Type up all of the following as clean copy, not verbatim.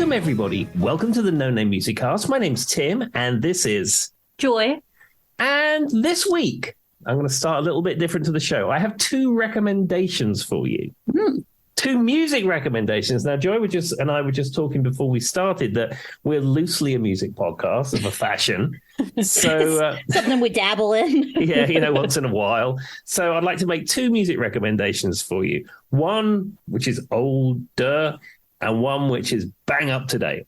Welcome, everybody. Welcome to the No Name Music Cast. My name's Tim, and this is Joy. And this week, I'm going to start a little bit different to the show. I have two recommendations for you. Two music recommendations. Now, Joy and I were just talking before we started that we're loosely a music podcast of a fashion. So something we dabble in. Yeah, once in a while. So I'd like to make two music recommendations for you. One, which is older, and one which is bang up to date.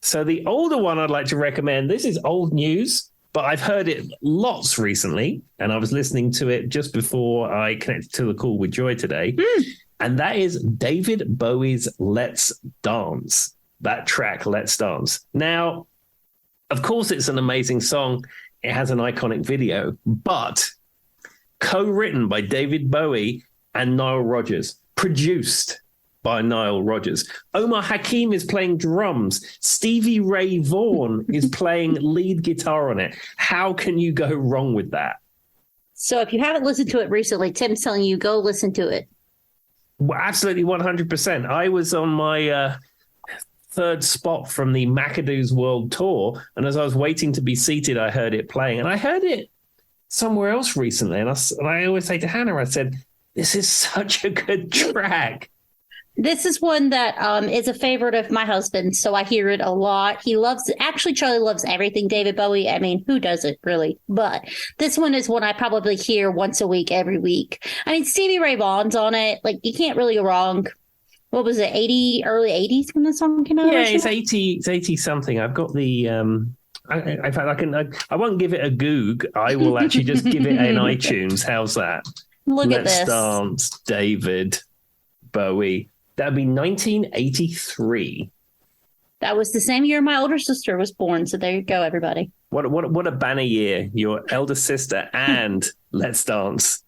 So the older one I'd like to recommend, this is old news, but I've heard it lots recently, and I was listening to it just before I connected to the call with Joy today. And that is David Bowie's Let's Dance. That track, Let's Dance. Now, of course, it's an amazing song. It has an iconic video, but co-written by David Bowie and Nile Rodgers, produced by Nile Rodgers. Omar Hakim is playing drums. Stevie Ray Vaughan is playing lead guitar on it. How can you go wrong with that? So if you haven't listened to it recently, Tim's telling you, go listen to it. Well, absolutely 100%. I was on my third spot from the McAdoo's World Tour, and as I was waiting to be seated, I heard it playing. And I heard it somewhere else recently, and I always say to Hannah, I said, this is such a good track. This is one that is a favorite of my husband, so I hear it a lot. Charlie loves everything David Bowie. I mean, who doesn't really? But this one is one I probably hear once a week, every week. I mean, Stevie Ray Vaughan's on it. Like, you can't really go wrong. What was it, early 80s when the song came out? Yeah, it's 80 something. I've got the... in fact, I won't give it a Goog. I will actually just give it an iTunes. How's that? Look at this. Let's Dance, David Bowie. That would be 1983. That was the same year my older sister was born. So there you go, everybody. What a banner year. Your elder sister and Let's Dance.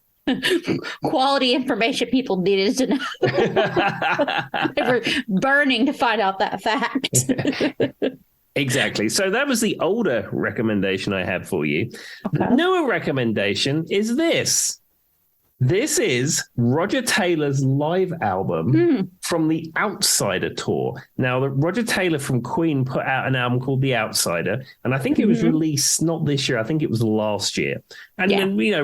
Quality information people needed to know. They were burning to find out that fact. Exactly. So that was the older recommendation I had for you. Okay. The newer recommendation is this. This is Roger Taylor's live album from the Outsider tour. Now, Roger Taylor from Queen put out an album called The Outsider, and I think it was released not this year. I think it was last year. And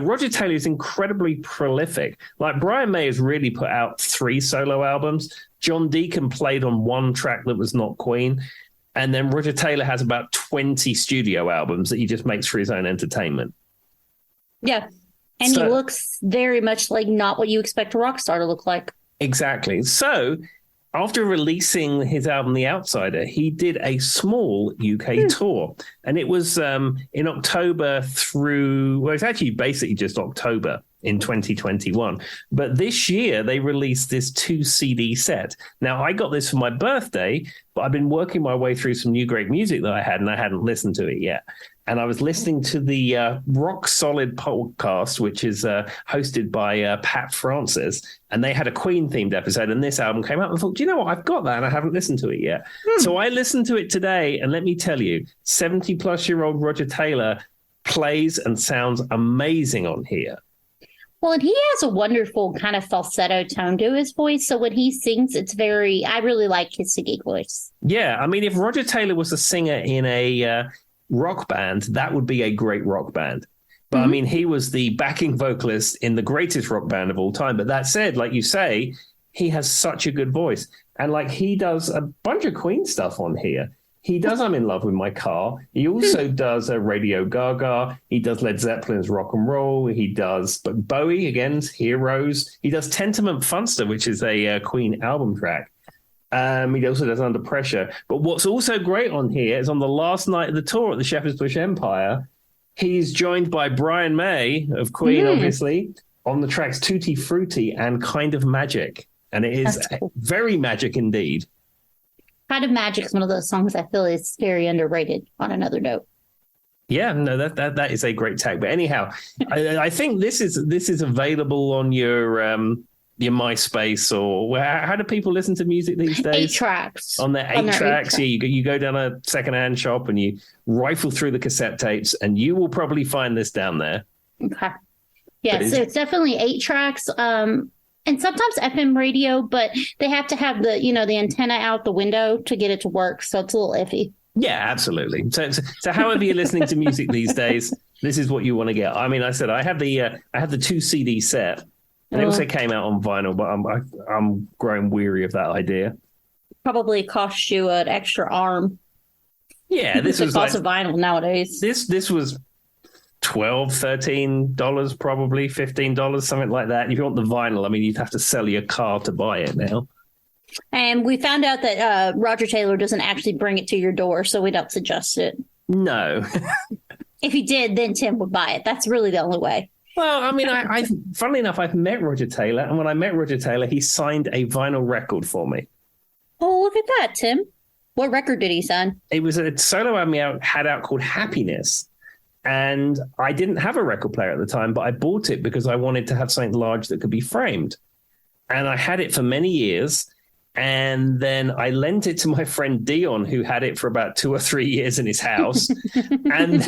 Roger Taylor is incredibly prolific. Like, Brian May has really put out 3 solo albums. John Deacon played on one track that was not Queen. And then Roger Taylor has about 20 studio albums that he just makes for his own entertainment. Yeah. And he looks very much like not what you expect a rock star to look like. Exactly. So after releasing his album, The Outsider, he did a small UK tour. And it was in October it's actually basically just October in 2021. But this year, they released this 2 CD set. Now, I got this for my birthday, but I've been working my way through some new great music that I had, and I hadn't listened to it yet. And I was listening to the Rock Solid podcast, which is hosted by Pat Francis, and they had a Queen-themed episode, and this album came out, and I thought, do you know what? I've got that, and I haven't listened to it yet. So I listened to it today, and let me tell you, 70-plus-year-old Roger Taylor plays and sounds amazing on here. Well, and he has a wonderful kind of falsetto tone to his voice. So when he sings, I really like his singing voice. Yeah, I mean, if Roger Taylor was a singer in a rock band, that would be a great rock band. But I mean, he was the backing vocalist in the greatest rock band of all time. But that said, like you say, he has such a good voice. And like, he does a bunch of Queen stuff on here. He does I'm in Love with My Car. He also does a Radio Gaga. He does Led Zeppelin's Rock and Roll. He does Bowie, again's Heroes. He does Tenterment Funster, which is a Queen album track. He also does Under Pressure. But what's also great on here is on the last night of the tour at the Shepherd's Bush Empire, he's joined by Brian May of Queen, obviously, on the tracks Tutti Frutti and Kind of Magic. And it is very magic indeed. Kind of Magic is one of those songs I feel is very underrated on another note. Yeah, no, that is a great tag. But anyhow, I think this is available on your MySpace or how do people listen to music these days? 8 tracks. On their 8 tracks. Yeah, you go down a secondhand shop and you rifle through the cassette tapes and you will probably find this down there. Okay. Yeah, so it's definitely 8 tracks. And sometimes FM radio, but they have to have the antenna out the window to get it to work. So it's a little iffy. Yeah, absolutely. So however you're listening to music these days, this is what you want to get. I mean, I said I have the 2 CD set. And it also came out on vinyl, but I'm growing weary of that idea. Probably cost you an extra arm. Yeah, this was the cost of vinyl nowadays. This was $12, $13, probably $15, something like that. And if you want the vinyl, I mean, you'd have to sell your car to buy it now. And we found out that Roger Taylor doesn't actually bring it to your door, so we don't suggest it. No. If he did, then Tim would buy it. That's really the only way. Well, I mean, I funnily enough, I've met Roger Taylor, and when I met Roger Taylor, he signed a vinyl record for me. Oh, look at that, Tim. What record did he sign? It was a solo album he had out called Happiness. And I didn't have a record player at the time, but I bought it because I wanted to have something large that could be framed. And I had it for many years. And then I lent it to my friend Dion, who had it for about 2 or 3 years in his house. and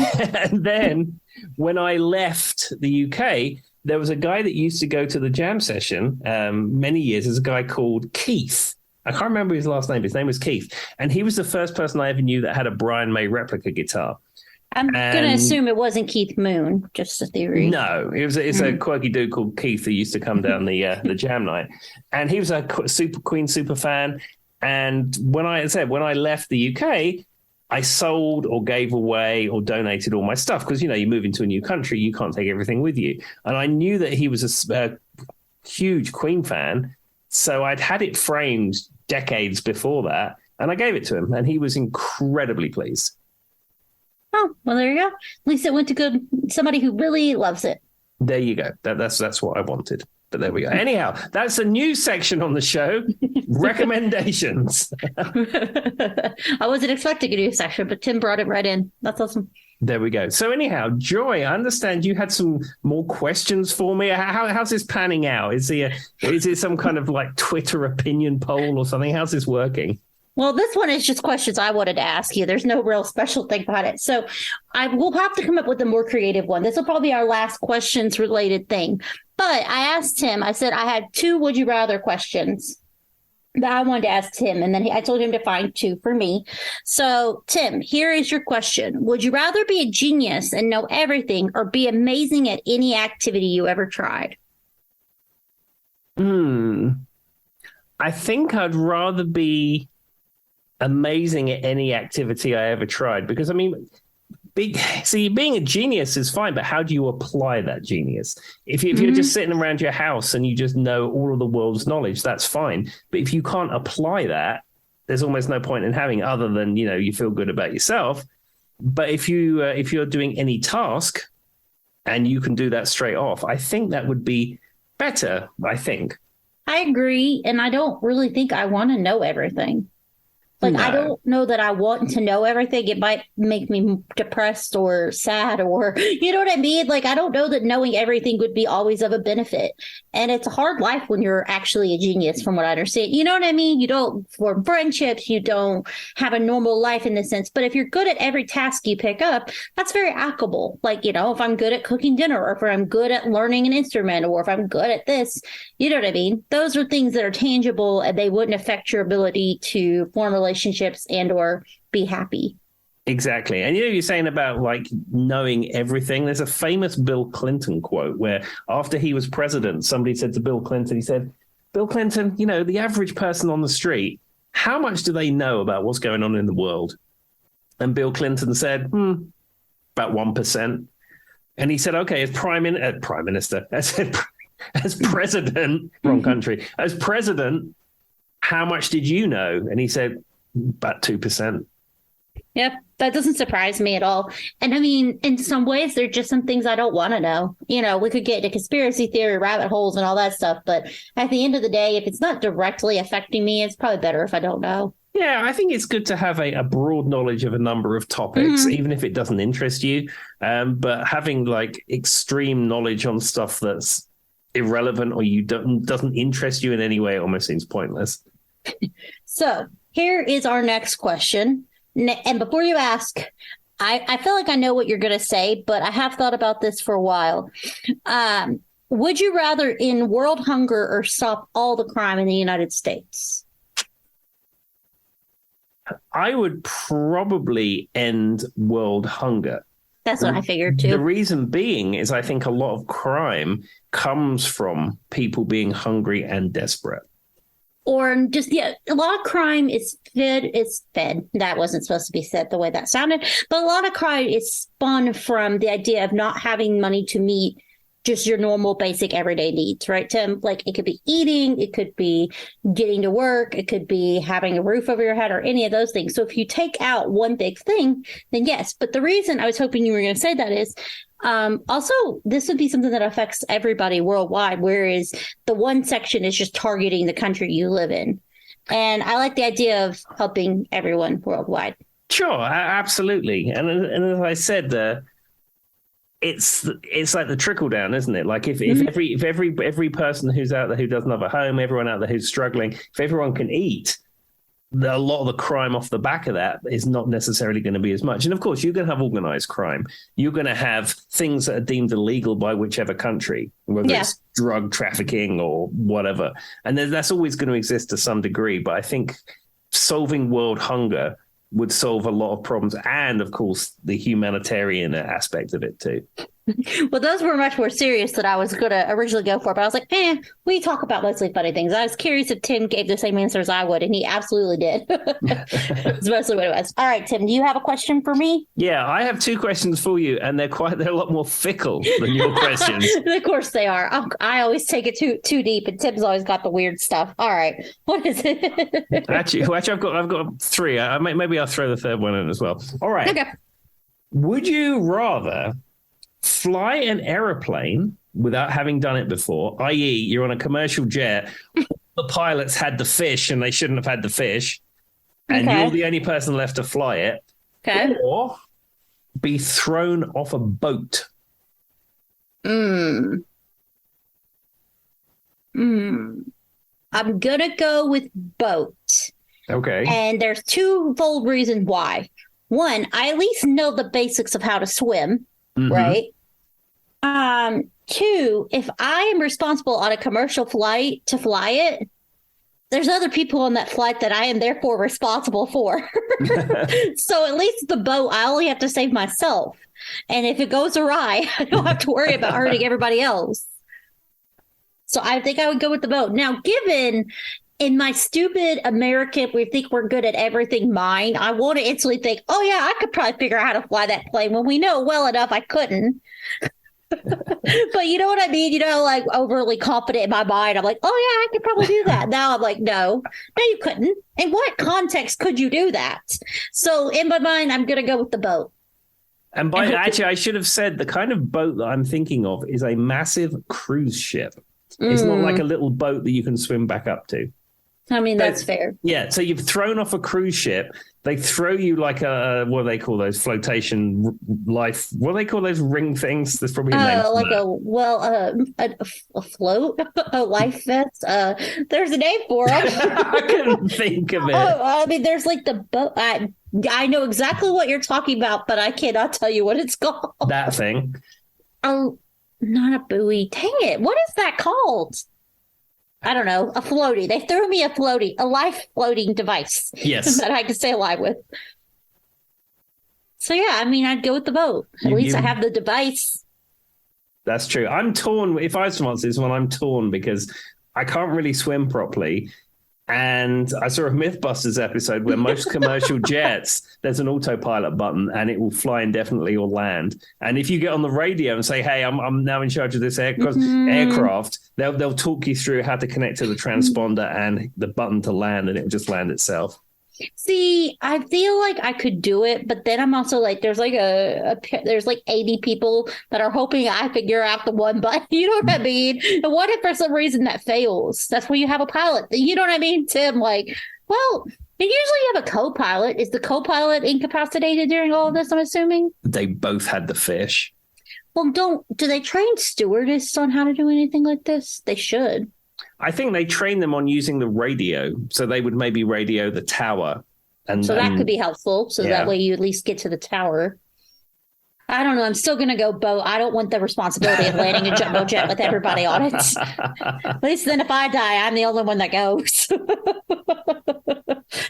then when I left the UK, there was a guy that used to go to the jam session many years. There's a guy called Keith. I can't remember his last name. His name was Keith. And he was the first person I ever knew that had a Brian May replica guitar. I'm going to assume it wasn't Keith Moon, just a theory. No, it's a quirky dude called Keith who used to come down the jam night. And he was a Queen super fan. And when I left the UK, I sold or gave away or donated all my stuff because, you move into a new country, you can't take everything with you. And I knew that he was a huge Queen fan. So I'd had it framed decades before that. And I gave it to him. And he was incredibly pleased. Oh, well, there you go. At least it went to somebody who really loves it. There you go. That's what I wanted. But there we go. Anyhow, that's a new section on the show. Recommendations. I wasn't expecting a new section, but Tim brought it right in. That's awesome. There we go. So anyhow, Joy, I understand you had some more questions for me. How's this panning out? Is it some kind of like Twitter opinion poll or something? How's this working? Well, this one is just questions I wanted to ask you. There's no real special thing about it. So I will have to come up with a more creative one. This will probably be our last questions related thing. But I asked him, I said I had 2 would you rather questions that I wanted to ask Tim. And then I told him to find 2 for me. So Tim, here is your question. Would you rather be a genius and know everything or be amazing at any activity you ever tried? I think I'd rather be amazing at any activity I ever tried, because I mean, being a genius is fine, but how do you apply that genius? If you're just sitting around your house and you just know all of the world's knowledge, that's fine. But if you can't apply that, there's almost no point in having, other than you feel good about yourself. But if you're doing any task and you can do that straight off, I think that would be better. I agree, and I don't really think I want to know everything. Like, no. I don't know that I want to know everything. It might make me depressed or sad or, you know what I mean? Like, I don't know that knowing everything would be always of a benefit. And it's a hard life when you're actually a genius, from what I understand. You know what I mean? You don't form friendships. You don't have a normal life in the sense. But if you're good at every task you pick up, that's very applicable. Like, if I'm good at cooking dinner, or if I'm good at learning an instrument, or if I'm good at this, you know what I mean? Those are things that are tangible, and they wouldn't affect your ability to form relationships and or be happy. Exactly. And you're saying about like knowing everything. There's a famous Bill Clinton quote where after he was president, somebody said to Bill Clinton, he said, Bill Clinton, the average person on the street, how much do they know about what's going on in the world? And Bill Clinton said, about 1%. And he said, okay, as prime minister, as president, wrong country, as president, how much did you know? And he said, about 2%. Yep, that doesn't surprise me at all. And I mean, in some ways, there are just some things I don't want to know. We could get into conspiracy theory, rabbit holes, and all that stuff. But at the end of the day, if it's not directly affecting me, it's probably better if I don't know. Yeah, I think it's good to have a broad knowledge of a number of topics, even if it doesn't interest you. But having like extreme knowledge on stuff that's irrelevant or doesn't interest you in any way, it almost seems pointless. So here is our next question. And before you ask, I feel like I know what you're going to say, but I have thought about this for a while. Would you rather end world hunger or stop all the crime in the United States? I would probably end world hunger. That's what I figured too. The reason being is I think a lot of crime comes from people being hungry and desperate. Or just, a lot of crime is fed. That wasn't supposed to be said the way that sounded. But a lot of crime is spun from the idea of not having money to meet just your normal basic everyday needs, right, Tim? Like it could be eating, it could be getting to work, it could be having a roof over your head or any of those things. So if you take out one big thing, then yes. But the reason I was hoping you were going to say that is also this would be something that affects everybody worldwide, whereas the one section is just targeting the country you live in. And I like the idea of helping everyone worldwide. Sure, absolutely. And as I said, it's like the trickle down, isn't it? Like if every person who's out there who doesn't have a home, everyone out there who's struggling, if everyone can eat, a lot of the crime off the back of that is not necessarily going to be as much. And of course, you're going to have organized crime. You're going to have things that are deemed illegal by whichever country, whether it's drug trafficking or whatever. And that's always going to exist to some degree. But I think solving world hunger would solve a lot of problems. And of course, the humanitarian aspect of it too. Well, those were much more serious than I was going to originally go for. But I was like, we talk about mostly funny things. I was curious if Tim gave the same answer as I would, and he absolutely did. That's mostly what it was. All right, Tim, do you have a question for me? Yeah, I have two questions for you, and they're a lot more fickle than your questions. Of course they are. I always take it too deep, and Tim's always got the weird stuff. All right, what is it? Actually, I've got three. Maybe I'll throw the third one in as well. All right. Okay. Would you rather fly an aeroplane without having done it before, i.e., you're on a commercial jet, the pilots had the fish and they shouldn't have had the fish, and you're the only person left to fly it, or be thrown off a boat? I'm gonna go with boat. Okay. And there's twofold reasons why. One, I at least know the basics of how to swim, right? Two, if I am responsible on a commercial flight to fly it, there's other people on that flight that I am therefore responsible for. So at least the boat, I only have to save myself. And if it goes awry, I don't have to worry about hurting everybody else. So I think I would go with the boat. Now, given in my stupid American, we think we're good at everything mind, I want to instantly think, oh yeah, I could probably figure out how to fly that plane when we know well enough I couldn't. But you know what I mean? Like overly confident in my mind. I'm like, oh yeah, I could probably do that. Now I'm like, no, you couldn't. In what context could you do that? So in my mind, I'm going to go with the boat. And actually, I should have said the kind of boat that I'm thinking of is a massive cruise ship. It's not like a little boat that you can swim back up to. I mean, that's fair. Yeah. So you've thrown off a cruise ship. They throw you like what do they call those flotation life? What do they call those ring things? There's probably a name. Like a float, a life vest. There's a name for them. I couldn't think of it. I mean, there's like the boat. I know exactly what you're talking about, but I cannot tell you what it's called. That thing. Oh, not a buoy. Dang it. What is that called? I don't know, a floaty. They threw me a life floating device. Yes. That I could stay alive with. So yeah, I mean, I'd go with the boat. At least I have the device. That's true. I'm torn. If I was to answer this one, I'm torn because I can't really swim properly. And I saw a Mythbusters episode where most commercial jets, there's an autopilot button and it will fly indefinitely or land. And if you get on the radio and say, hey, I'm now in charge of this aircraft, they'll talk you through how to connect to the transponder and the button to land, and it will just land itself. See, I feel like I could do it, but then I'm also like, there's like there's like 80 people that are hoping I figure out the one button. You know what I mean? And what if for some reason that fails? That's where you have a pilot. You know what I mean, Tim? Like, well, you usually have a co-pilot. Is the co-pilot incapacitated during all of this, I'm assuming? They both had the fish. Well, do they train stewardess on how to do anything like this? They should. I think they train them on using the radio, so they would maybe radio the tower. So that could be helpful, so that way you at least get to the tower. I don't know. I'm still going to go boat. I don't want the responsibility of landing a jumbo jet with everybody on it. I don't want the responsibility of landing a jumbo jet with everybody on it. At least then if I die, I'm the only one that goes.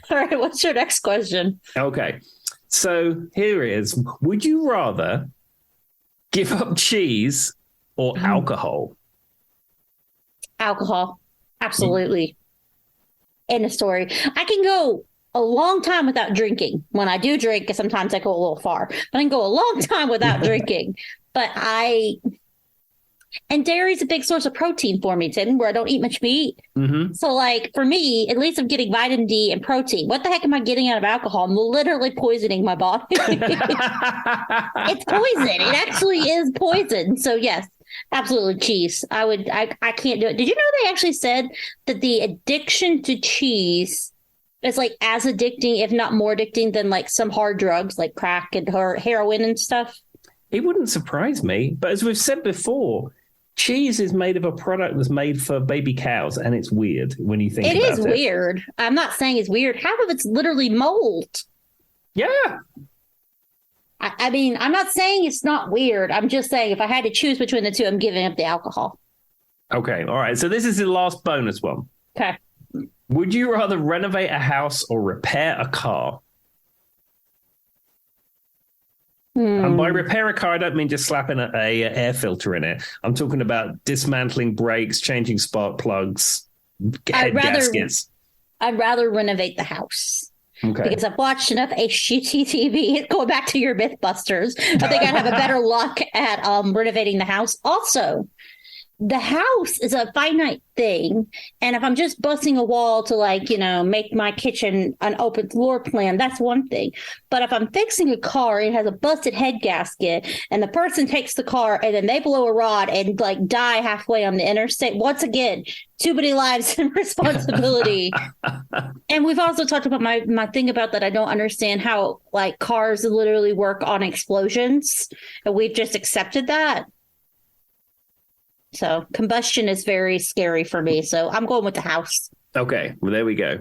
All right. What's your next question? Okay. So here is, would you rather give up cheese or alcohol? Alcohol. Absolutely. End of story. I can go a long time without drinking. When I do drink, sometimes I go a little far, but I can go a long time without drinking. And dairy is a big source of protein for me, Tim, where I don't eat much meat. Mm-hmm. So, like, for me, at least I'm getting vitamin D and protein. What the heck am I getting out of alcohol? I'm literally poisoning my body. It's poison. It actually is poison. So, yes, absolutely cheese. I can't do it. Did you know they actually said that the addiction to cheese is like as addicting, if not more addicting than like some hard drugs like crack and heroin and stuff? It wouldn't surprise me. But as we've said before, cheese is made of a product that's made for baby cows, and it's weird when you think about it. It is weird. I'm not saying it's weird. Half of it's literally mold. Yeah. I mean, I'm not saying it's not weird. I'm just saying if I had to choose between the two, I'm giving up the alcohol. Okay. All right. So this is the last bonus one. Okay. Would you rather renovate a house or repair a car? And by repair a car, I don't mean just slapping a air filter in it. I'm talking about dismantling brakes, changing spark plugs, gaskets. I'd rather renovate the house. Okay. Because I've watched enough HGTV. Going back to your Mythbusters, I think I'd have a better luck at renovating the house. Also, the house is a finite thing. And if I'm just busting a wall to make my kitchen an open floor plan, that's one thing. But if I'm fixing a car, it has a busted head gasket and the person takes the car and then they blow a rod and die halfway on the interstate. Once again, too many lives and responsibility. And we've also talked about my thing about that. I don't understand how cars literally work on explosions. And we've just accepted that. So combustion is very scary for me. So I'm going with the house. Okay. Well, there we go.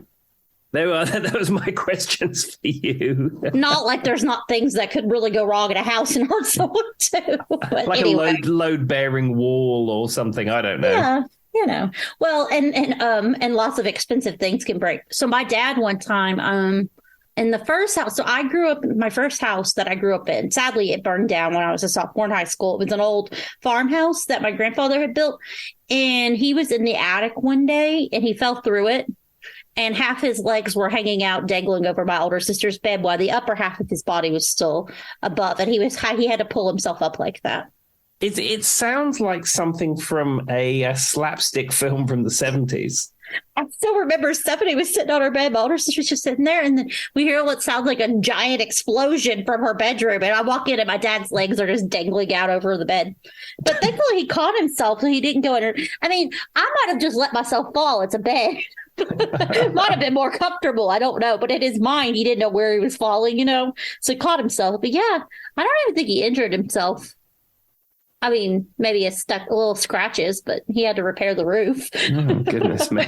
That was my questions for you. Not like there's not things that could really go wrong in a house and hurt someone too. But like anyway. A load-bearing wall or something. I don't know. Yeah. Well, and lots of expensive things can break. So my dad one time, in the first house, so I grew up, my first house that I grew up in, sadly, it burned down when I was a sophomore in high school. It was an old farmhouse that my grandfather had built. And he was in the attic one day and he fell through it. And half his legs were hanging out, dangling over my older sister's bed, while the upper half of his body was still above. And he had to pull himself up like that. It sounds like something from a slapstick film from the 70s. I still remember Stephanie was sitting on her bed. My older sister was just sitting there, and then we hear what sounds like a giant explosion from her bedroom. And I walk in, and my dad's legs are just dangling out over the bed. But thankfully, he caught himself, so he didn't go in. I mean, I might have just let myself fall. It's a bed. It might have been more comfortable. I don't know. But in his mind, he didn't know where he was falling, So he caught himself. But yeah, I don't even think he injured himself. I mean, maybe he stuck a little scratches, but he had to repair the roof. Oh, goodness me.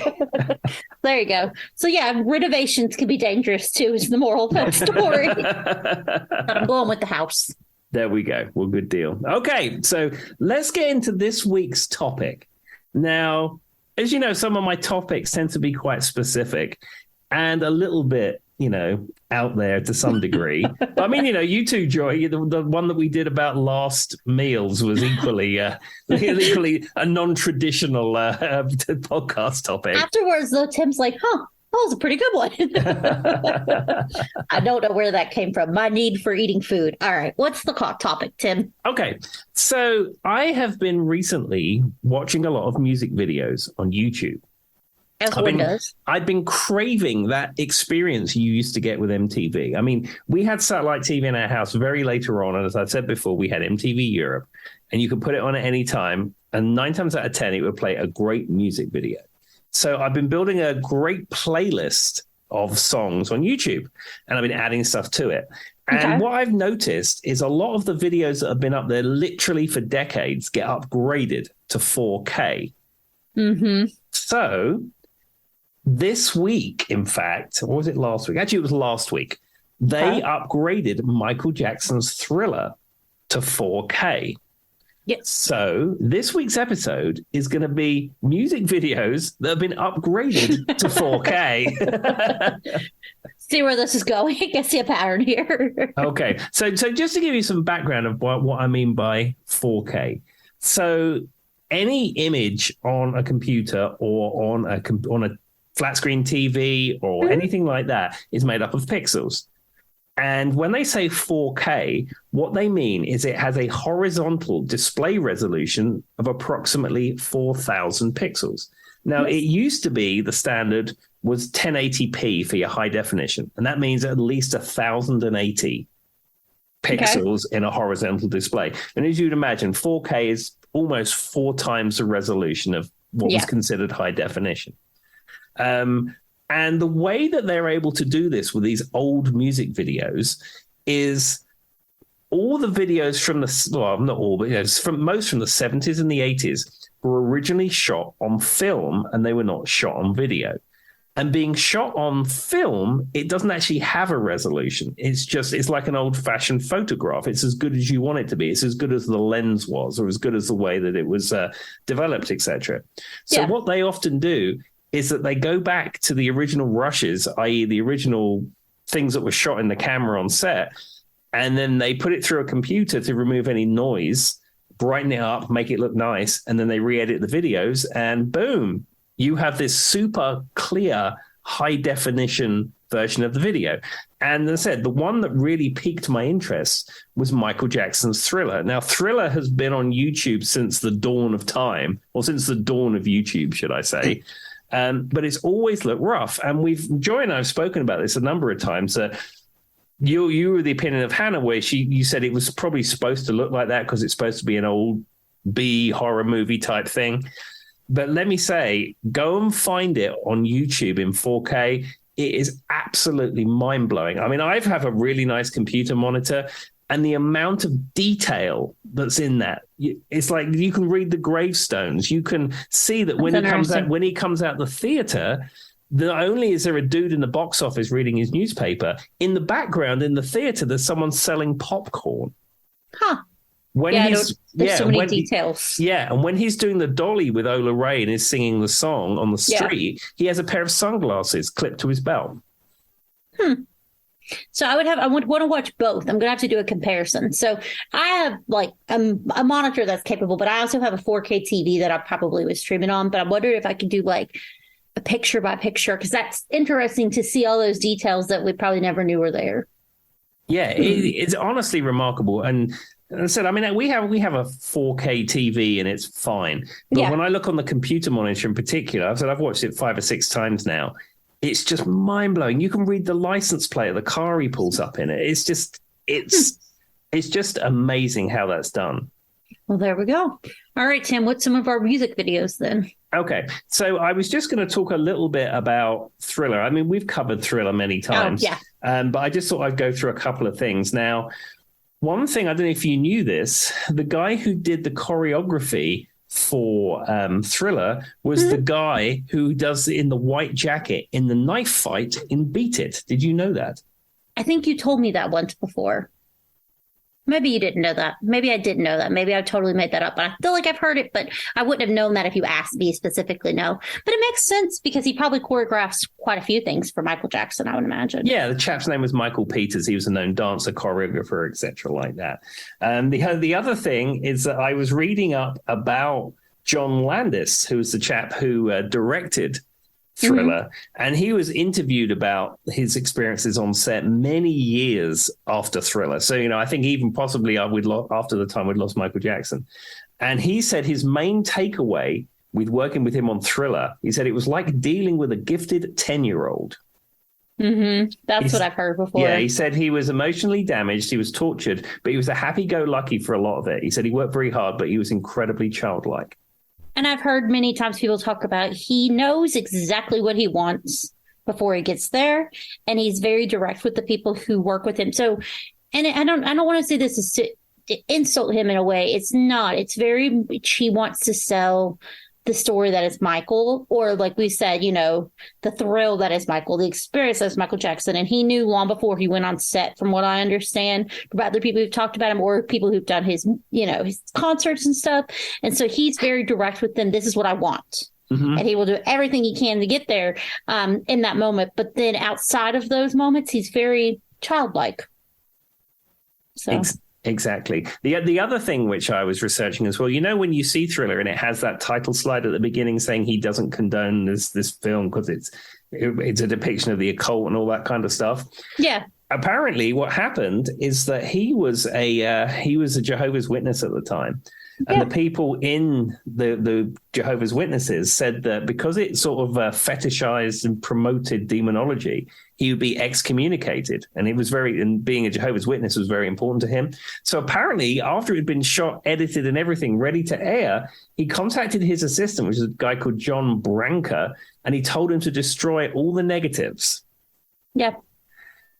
There you go. So, yeah, renovations can be dangerous, too, is the moral of that story. But I'm going with the house. There we go. Well, good deal. Okay, so let's get into this week's topic. Now, as you know, some of my topics tend to be quite specific and a little bit, out there to some degree. But I mean, you too, Joy, the one that we did about last meals was equally a non-traditional podcast topic. Afterwards, though, Tim's like, that was a pretty good one. I don't know where that came from. My need for eating food. All right. What's the topic, Tim? Okay. So I have been recently watching a lot of music videos on YouTube. I've been craving that experience you used to get with MTV. I mean, we had satellite TV in our house very later on. And as I've said before, we had MTV Europe and you could put it on at any time. And 9 times out of 10, it would play a great music video. So I've been building a great playlist of songs on YouTube and I've been adding stuff to it. And what I've noticed is a lot of the videos that have been up there literally for decades get upgraded to 4K. Mm-hmm. So this week, in fact, or was it last week? Actually, it was last week. They upgraded Michael Jackson's Thriller to 4K. Yes. So this week's episode is going to be music videos that have been upgraded to 4K. See where this is going. I see a pattern here. Okay. So just to give you some background of what I mean by 4K. So any image on a computer or on a flat screen TV or anything like that is made up of pixels. And when they say 4K, what they mean is it has a horizontal display resolution of approximately 4,000 pixels. Now, it used to be the standard was 1080p for your high definition, and that means at least 1,080 pixels in a horizontal display. And as you'd imagine, 4K is almost 4 times the resolution of what was considered high definition. And the way that they're able to do this with these old music videos is all the videos from not all, but most from the 70s and the 80s were originally shot on film and they were not shot on video. And being shot on film, it doesn't actually have a resolution. It's like an old-fashioned photograph. It's as good as you want it to be. It's as good as the lens was or as good as the way that it was developed, etc. So what they often do is that they go back to the original rushes, i.e. the original things that were shot in the camera on set, and then they put it through a computer to remove any noise, brighten it up, make it look nice, and then they re-edit the videos, and boom, you have this super clear, high-definition version of the video. And as I said, the one that really piqued my interest was Michael Jackson's Thriller. Now, Thriller has been on YouTube since the dawn of time, or since the dawn of YouTube, should I say. But it's always looked rough. And Joy and I have spoken about this a number of times, that you were the opinion of Hannah, where you said it was probably supposed to look like that because it's supposed to be an old B horror movie type thing. But let me say, go and find it on YouTube in 4K. It is absolutely mind-blowing. I mean, I have a really nice computer monitor, and the amount of detail that's in that, it's like you can read the gravestones. You can see that when he comes out the theater, not only is there a dude in the box office reading his newspaper, in the background in the theater, there's someone selling popcorn. Huh. There's so many details. Yeah, and when he's doing the dolly with Ola Ray and is singing the song on the street, he has a pair of sunglasses clipped to his belt. So I would want to watch both. I'm going to have to do a comparison. So I have like a monitor that's capable, but I also have a 4K TV that I probably was streaming on. But I wondered if I could do like a picture by picture, because that's interesting to see all those details that we probably never knew were there. Yeah, it's honestly remarkable. And as I said, I mean, we have a 4K TV and it's fine. But when I look on the computer monitor in particular, I've watched it 5 or 6 times now. It's just mind-blowing. You can read the license plate of the car he pulls up in it. It's just amazing how that's done. Well, there we go. All right, Tim, what's some of our music videos then? Okay, so I was just going to talk a little bit about Thriller. I mean, we've covered Thriller many times. But I just thought I'd go through a couple of things. Now, one thing, I don't know if you knew this, the guy who did the choreography for Thriller was the guy who does in the white jacket in the knife fight in Beat It. Did you know that? I think you told me that once before. Maybe you didn't know that. Maybe I didn't know that. Maybe I totally made that up. But I feel like I've heard it, but I wouldn't have known that if you asked me specifically. No. But it makes sense because he probably choreographs quite a few things for Michael Jackson, I would imagine. Yeah, the chap's name was Michael Peters. He was a known dancer, choreographer, etc., like that. The other thing is that I was reading up about John Landis, who was the chap who directed Thriller, and he was interviewed about his experiences on set many years after Thriller. So, I think even possibly after the time we'd lost Michael Jackson. And he said his main takeaway with working with him on Thriller, he said it was like dealing with a gifted 10-year-old. That's what I've heard before. Yeah, he said he was emotionally damaged, he was tortured, but he was a happy-go-lucky for a lot of it. He said he worked very hard, but he was incredibly childlike. And I've heard many times people talk about he knows exactly what he wants before he gets there, and he's very direct with the people who work with him. So, and I don't want to say this is to insult him in a way. It's not. It's very much he wants to sell the story that is Michael, or like we said, the thrill that is Michael, the experience that is Michael Jackson. And he knew long before he went on set, from what I understand, about other people who've talked about him or people who've done his, his concerts and stuff. And so he's very direct with them. This is what I want. Mm-hmm. And he will do everything he can to get there in that moment. But then outside of those moments, he's very childlike. So. Exactly. The other thing which I was researching as well, when you see Thriller and it has that title slide at the beginning saying he doesn't condone this film because it's a depiction of the occult and all that kind of stuff. Yeah. Apparently, what happened is that he was a Jehovah's Witness at the time. And the people in the Jehovah's Witnesses said that because it sort of fetishized and promoted demonology, he would be excommunicated. And and being a Jehovah's Witness was very important to him. So apparently, after it had been shot, edited, and everything ready to air, he contacted his assistant, which is a guy called John Branca, and he told him to destroy all the negatives. Yeah.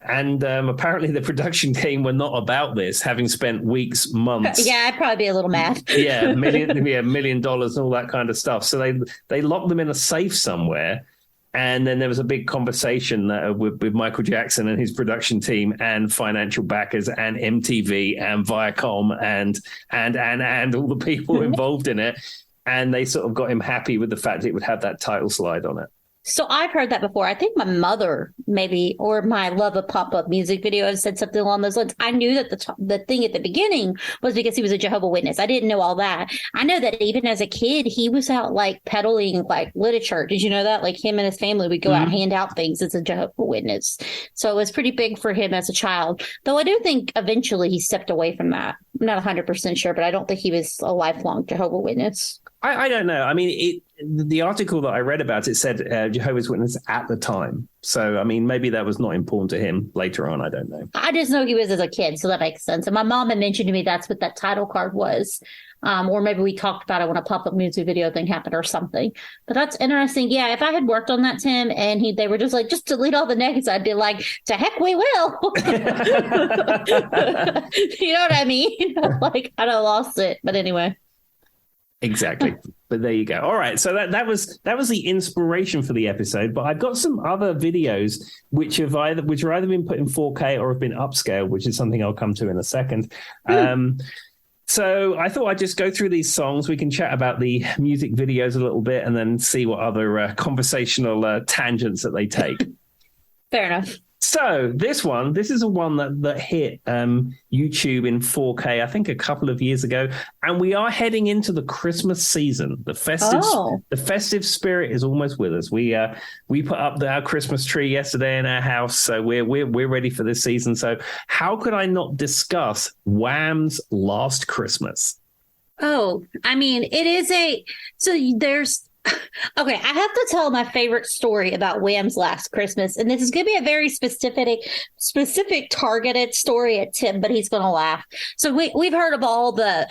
And apparently the production team were not about this, having spent weeks, months. Yeah, I'd probably be a little mad. $1 million and all that kind of stuff. So they locked them in a safe somewhere. And then there was a big conversation with Michael Jackson and his production team and financial backers and MTV and Viacom and all the people involved in it. And they sort of got him happy with the fact it would have that title slide on it. So I've heard that before. I think my mother maybe, or my love of pop-up music videos said something along those lines. I knew that the thing at the beginning was because he was a Jehovah's Witness. I didn't know all that. I know that even as a kid, he was out like peddling like literature. Did you know that? Like him and his family would go out and hand out things as a Jehovah's Witness. So it was pretty big for him as a child. Though I do think eventually he stepped away from that. I'm not 100% sure, but I don't think he was a lifelong Jehovah's Witness. I don't know. I mean, the article that I read about it said Jehovah's Witness at the time. So, I mean, maybe that was not important to him later on. I don't know. I just know he was as a kid, so that makes sense. And my mom had mentioned to me that's what that title card was. Or maybe we talked about it when a pop-up music video thing happened or something. But that's interesting. Yeah, if I had worked on that, Tim, and they were just like, just delete all the negatives, I'd be like, to heck we will. You know what I mean? Like, I'd have lost it. But anyway. Exactly. But there you go. All right. So that was the inspiration for the episode. But I've got some other videos which are either been put in 4K or have been upscaled, which is something I'll come to in a second. So I thought I'd just go through these songs. We can chat about the music videos a little bit and then see what other conversational tangents that they take. Fair enough. So this is a one that hit YouTube in 4K, I think a couple of years ago. And we are heading into the Christmas season. The festive spirit is almost with us. We put up our Christmas tree yesterday in our house, so we're ready for this season. So how could I not discuss Wham's Last Christmas? Oh, I mean, okay, I have to tell my favorite story about Wham's Last Christmas, and this is going to be a very specific targeted story at Tim, but he's going to laugh. So we've heard of all the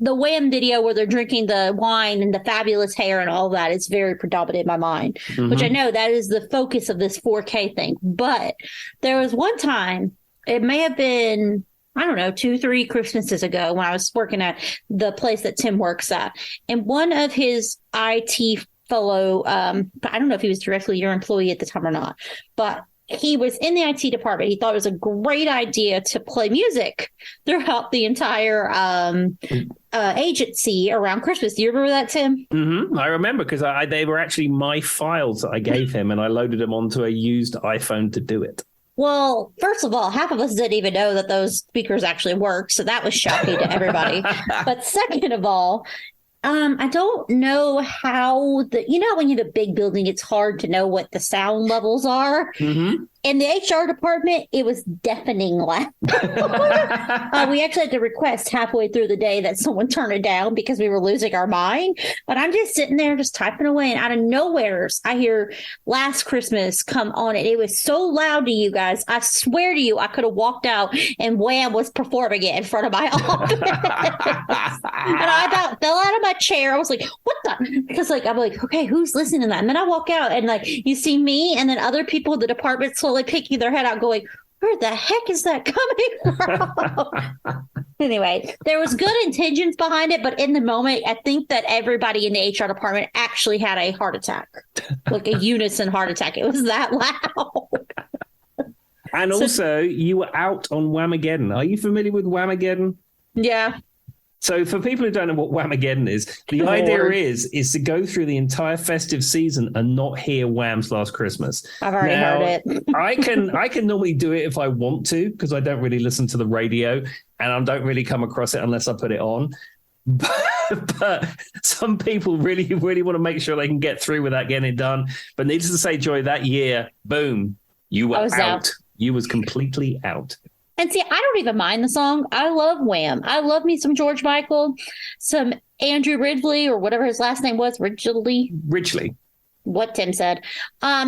Wham video where they're drinking the wine and the fabulous hair and all that. It's very predominant in my mind, which I know that is the focus of this 4K thing. But there was one time, it may have been, I don't know, 2-3 Christmases ago when I was working at the place that Tim works at. And one of his IT fellow, I don't know if he was directly your employee at the time or not, but he was in the IT department. He thought it was a great idea to play music throughout the entire agency around Christmas. Do you remember that, Tim? Mm-hmm. I remember because they were actually my files that I gave him, and I loaded them onto a used iPhone to do it. Well, first of all, half of us didn't even know that those speakers actually worked, so that was shocking to everybody. But second of all, I don't know how when you have a big building, it's hard to know what the sound levels are. Mm-hmm. In the HR department, it was deafening loud. We actually had to request halfway through the day that someone turn it down because we were losing our mind. But I'm just sitting there just typing away, and out of nowhere, I hear Last Christmas come on. It was so loud to you guys. I swear to you, I could have walked out and Wham was performing it in front of my office. And I about fell out of my chair. I was like, what the? Because I'm like, okay, who's listening to that? And then I walk out and you see me and then other people in the department slowly picking their head out going, where the heck is that coming from? Anyway, there was good intentions behind it, but in the moment, I think that everybody in the HR department actually had a heart attack, like a unison heart attack. It was that loud. And also, you were out on Whamageddon. Are you familiar with Whamageddon? Yeah. So for people who don't know what Whamageddon is, the idea is to go through the entire festive season and not hear Wham's Last Christmas. I've already heard it. I can normally do it if I want to, because I don't really listen to the radio and I don't really come across it unless I put it on. But some people really, really want to make sure they can get through without getting it done. But needless to say, Joy, that year, boom, you were out. You was completely out. And see, I don't even mind the song. I love Wham. I love me some George Michael, some Andrew Ridgely or whatever his last name was, Ridgely. What Tim said. I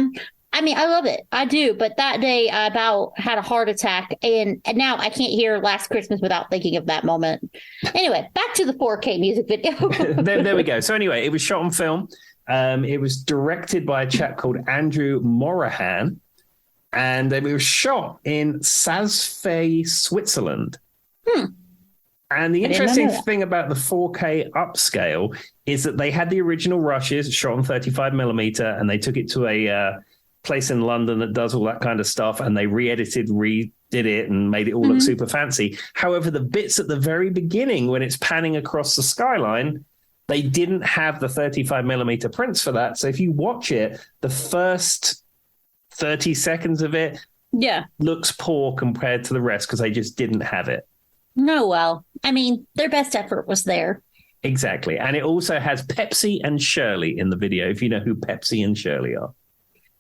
mean, I love it. I do. But that day I about had a heart attack and now I can't hear Last Christmas without thinking of that moment. Anyway, back to the 4K music video. there we go. So anyway, it was shot on film. It was directed by a chap called Andrew Morahan. And it was shot in Saas-Fee, Switzerland. And the interesting thing about the 4K upscale is that they had the original rushes shot on 35 millimeter, and they took it to a place in London that does all that kind of stuff, and they redid it, and made it all look super fancy. However, the bits at the very beginning, when it's panning across the skyline, they didn't have the 35 millimeter prints for that. So if you watch it, the first 30 seconds of it looks poor compared to the rest because they just didn't have it. No, well, I mean, their best effort was there. Exactly. And it also has Pepsi and Shirley in the video, if you know who Pepsi and Shirley are.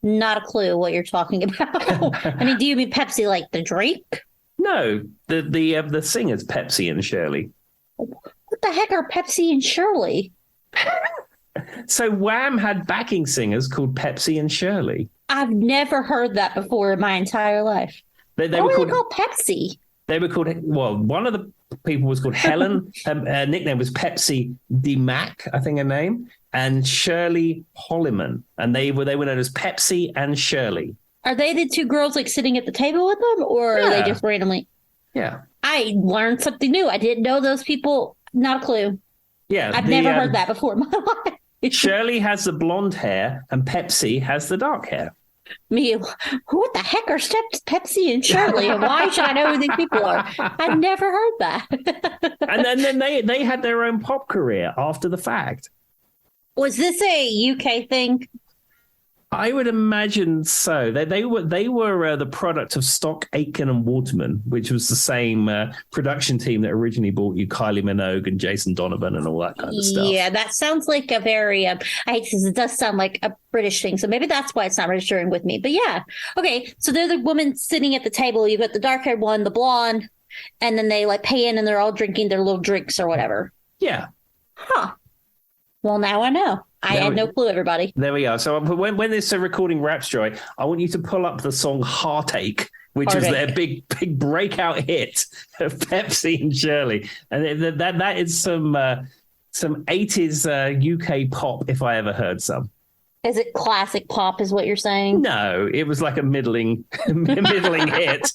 Not a clue what you're talking about. I mean, do you mean Pepsi like the drink? No, the singers Pepsi and Shirley. What the heck are Pepsi and Shirley? So Wham had backing singers called Pepsi and Shirley. I've never heard that before in my entire life. They were called Pepsi? They were called, well, one of the people was called Helen. Her nickname was Pepsi DeMac, I think her name, and Shirley Holliman. And they were known as Pepsi and Shirley. Are they the two girls like sitting at the table with them, or are they just randomly? Yeah. I learned something new. I didn't know those people. Not a clue. Yeah. I've never heard that before in my life. Shirley has the blonde hair and Pepsi has the dark hair. What the heck are Pepsi and Shirley? And why should I know who these people are? I've never heard that. And then they had their own pop career after the fact. Was this a UK thing? I would imagine so. They were the product of Stock Aitken and Waterman, which was the same production team that originally bought you Kylie Minogue and Jason Donovan and all that kind of stuff. Yeah, that sounds like a very, I hate to say, it does sound like a British thing. So maybe that's why it's not registering with me. But yeah. Okay. So they're the woman sitting at the table. You've got the dark haired one, the blonde, and then they like pay in and they're all drinking their little drinks or whatever. Yeah. Huh. Well, now I know. I had no clue, everybody. There we are. So when this recording wraps, Joy, I want you to pull up the song Heartache, which is their big breakout hit of Pepsi and Shirley. And that is some 80s UK pop, if I ever heard some. Is it classic pop is what you're saying? No, it was like a middling hit.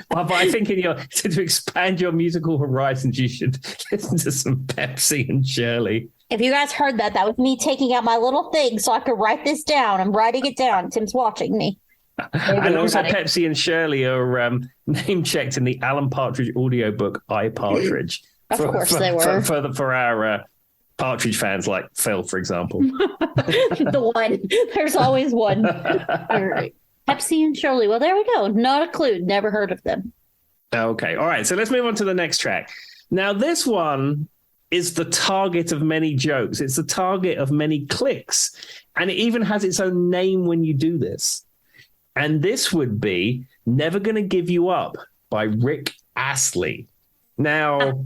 But I think to expand your musical horizons, you should listen to some Pepsi and Shirley. If you guys heard that, that was me taking out my little thing so I could write this down. I'm writing it down. Tim's watching me. And also Pepsi and Shirley are name checked in the Alan Partridge audiobook I Partridge. Of course they were. For our Partridge fans like Phil, for example. The one. There's always one. All right. Pepsi and Shirley. Well, there we go. Not a clue. Never heard of them. Okay. All right. So let's move on to the next track. Now, this one is the target of many jokes. It's the target of many clicks. And it even has its own name when you do this. And this would be Never Gonna Give You Up by Rick Astley. Now,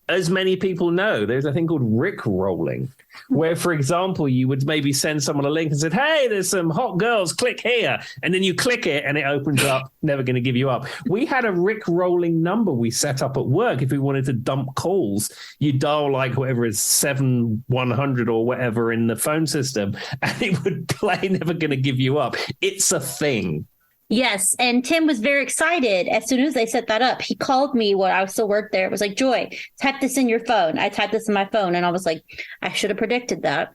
as many people know, there's a thing called Rick rolling, where, for example, you would maybe send someone a link and said, hey, there's some hot girls, click here. And then you click it and it opens up, Never Gonna Give You Up. We had a Rick rolling number we set up at work. If we wanted to dump calls, you dial like whatever is 7100 or whatever in the phone system, and it would play Never Gonna Give You Up. It's a thing. Yes, and Tim was very excited as soon as they set that up. He called me when I still worked there. It was like, Joy, type this in your phone. I typed this in my phone, and I was like, I should have predicted that.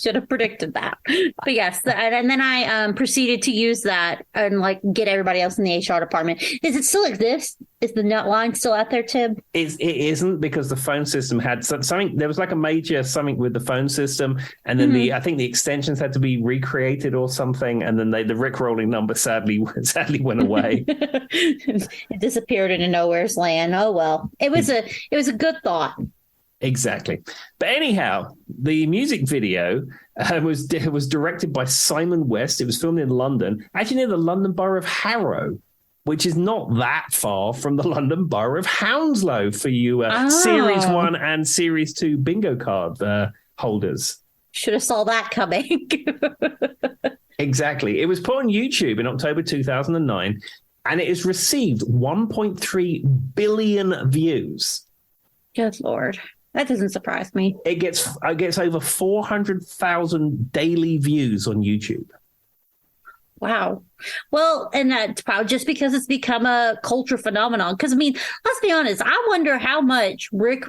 Should have predicted that. But yes, and then I proceeded to use that and like get everybody else in the HR department. Does it still exist? Is the nut line still out there, Tim? It isn't, because the phone system had something. There was like a major something with the phone system, and then I think the extensions had to be recreated or something, and then the Rickrolling number sadly went away. It disappeared into nowhere's land. Oh well, it was a good thought. Exactly. But anyhow, the music video was directed by Simon West. It was filmed in London, actually near the London borough of Harrow, which is not that far from the London borough of Hounslow for you Series 1 and Series 2 bingo card holders. Should have saw that coming. Exactly. It was put on YouTube in October 2009, and it has received 1.3 billion views. Good Lord. That doesn't surprise me. It gets over 400,000 daily views on YouTube. Wow. Well, and that's probably just because it's become a culture phenomenon. Because, I mean, let's be honest. I wonder how much Rick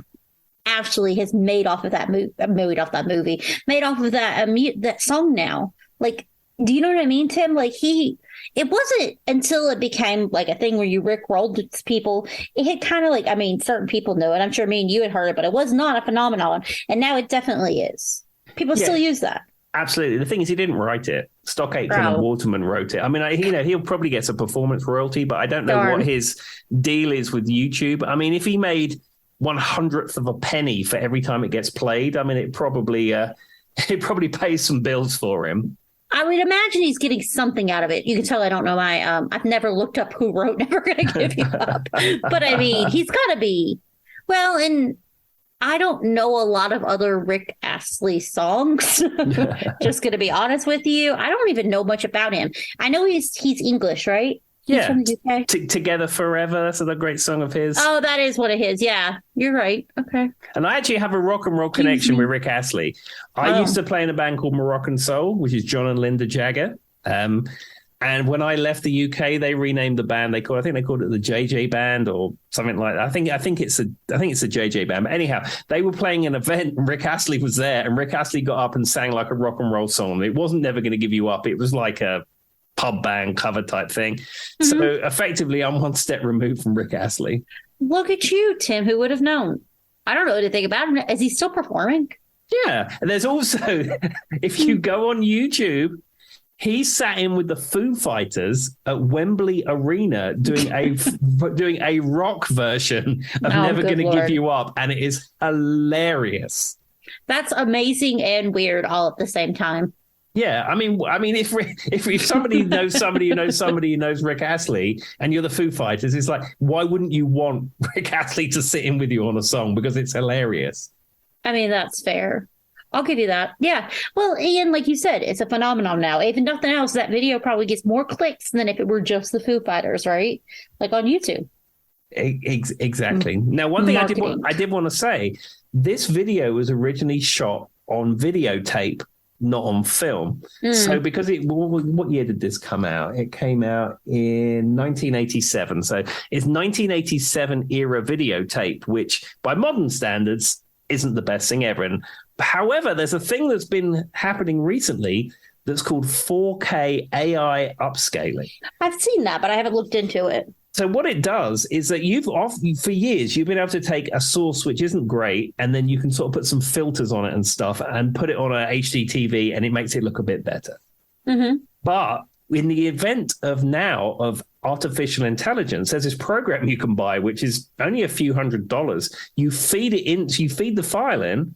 Astley has made off of that movie, made off of that song now. Like, do you know what I mean, Tim? Like, it wasn't until it became like a thing where you Rick rolled people. It had kind of like, I mean, certain people know it. I'm sure me and you had heard it, but it was not a phenomenon. And now it definitely is. People still use that. Absolutely. The thing is, he didn't write it. Stock Aitken and Waterman wrote it. I mean, he'll probably get some performance royalty, but I don't know what his deal is with YouTube. I mean, if he made 1/100th of a penny for every time it gets played, I mean, it probably pays some bills for him. I would imagine he's getting something out of it. You can tell I don't know I've never looked up who wrote Never Gonna Give You Up. But I mean, he's got to be. Well, and I don't know a lot of other Rick Astley songs. Just going to be honest with you. I don't even know much about him. I know he's English, right? Yeah. From the UK. Together Forever. That's a great song of his. Oh, that is one of his. Yeah, you're right. Okay. And I actually have a rock and roll connection with Rick Astley. I used to play in a band called Moroccan Soul, which is John and Linda Jagger. And when I left the UK, they renamed the band. I think they called it the JJ Band or something like that. I think it's a JJ Band. But anyhow, they were playing an event and Rick Astley was there, and Rick Astley got up and sang like a rock and roll song. It wasn't Never Gonna Give You Up. It was like a pub band cover type thing. Mm-hmm. So effectively, I'm one step removed from Rick Astley. Look at you, Tim. Who would have known? I don't know anything about him. Is he still performing? Yeah. And there's also, if you go on YouTube, he sat in with the Foo Fighters at Wembley Arena doing a rock version of Never Gonna Give You Up, and it is hilarious. That's amazing and weird all at the same time. Yeah, I mean, if somebody knows somebody who knows somebody who knows Rick Astley, and you're the Foo Fighters, it's like, why wouldn't you want Rick Astley to sit in with you on a song, because it's hilarious? I mean, that's fair. I'll give you that. Yeah. Well, Ian, like you said, it's a phenomenon now. If nothing else, that video probably gets more clicks than if it were just the Foo Fighters, right? Like on YouTube. Exactly. Now, one thing I did want to say, this video was originally shot on videotape, not on film. So because what year did this come out? It came out in 1987. So it's 1987 era videotape, which by modern standards isn't the best thing ever. And however, there's a thing that's been happening recently that's called 4K AI upscaling. I've seen that, but I haven't looked into it. So what it does is that for years, you've been able to take a source which isn't great, and then you can sort of put some filters on it and stuff and put it on a HD TV, and it makes it look a bit better. Mm-hmm. But in the event of artificial intelligence, there's this program you can buy, which is only a few $100s. You feed the file in,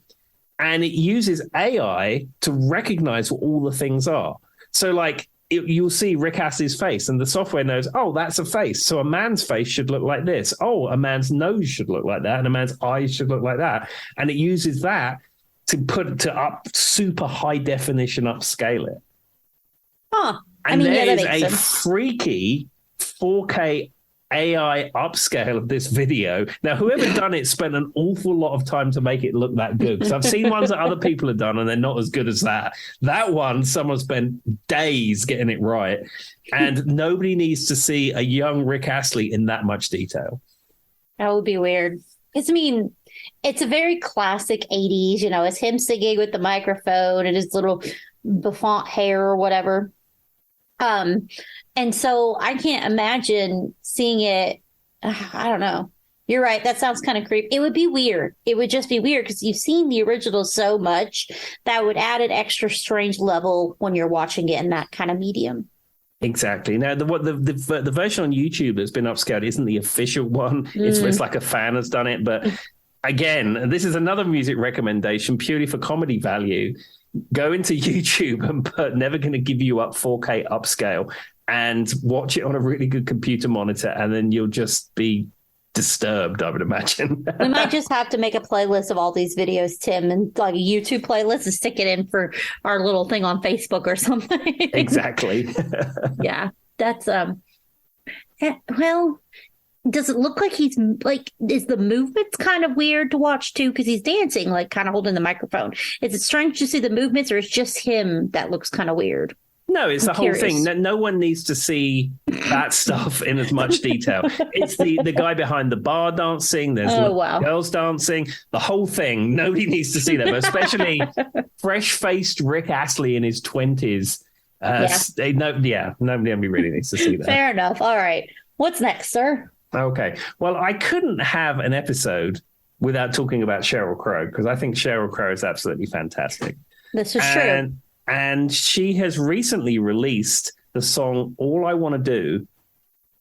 and it uses AI to recognize what all the things are. So like, you'll see Rick Astley's face, and the software knows, oh, that's a face. So a man's face should look like this. Oh, a man's nose should look like that, and a man's eyes should look like that. And it uses that to up super high definition upscale it. Huh. And there is a freaky 4K AI upscale of this video. Now, whoever done it spent an awful lot of time to make it look that good. Because I've seen ones that other people have done and they're not as good as that. That one, someone spent days getting it right. And nobody needs to see a young Rick Astley in that much detail. That would be weird. Because, I mean, it's a very classic 80s, you know, it's him singing with the microphone and his little bouffant hair or whatever. And so I can't imagine seeing it. I don't know. You're right. That sounds kind of creepy. It would be weird. It would just be weird because you've seen the original so much that would add an extra strange level when you're watching it in that kind of medium. Exactly. Now, the version on YouTube that's been upscaled isn't the official one. It's like a fan has done it. But again, this is another music recommendation purely for comedy value. Go into YouTube and put "Never Gonna Give You Up" 4K upscale and watch it on a really good computer monitor, and then you'll just be disturbed, I would imagine. We might just have to make a playlist of all these videos, Tim, and like a YouTube playlist and stick it in for our little thing on Facebook or something. Exactly. Yeah, that's well, does it look like he's like, is the movements kind of weird to watch too? Because he's dancing, like kind of holding the microphone. Is it strange to see the movements, or it's just him that looks kind of weird? No, it's the whole thing. No one needs to see that stuff in as much detail. It's the guy behind the bar dancing. There's girls dancing. The whole thing. Nobody needs to see that, but especially fresh-faced Rick Astley in his 20s. Nobody really needs to see that. Fair enough. All right. What's next, sir? Okay. Well, I couldn't have an episode without talking about Sheryl Crow, because I think Sheryl Crow is absolutely fantastic. This is true. And she has recently released the song "All I Want to Do"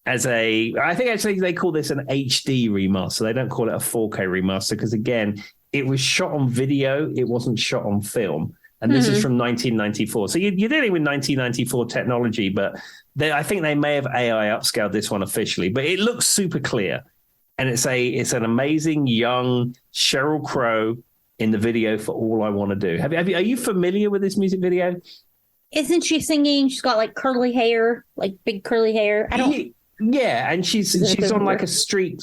I think actually they call this an HD remaster. They don't call it a 4K remaster because, again, it was shot on video. It wasn't shot on film. And this is from 1994. So you're dealing with 1994 technology, but I think they may have AI upscaled this one officially. But it looks super clear. And it's an amazing young Sheryl Crow in the video for "All I Want to Do." Are you familiar with this music video? Isn't she singing? She's got like curly hair, like big curly hair. Yeah, and she's on like a street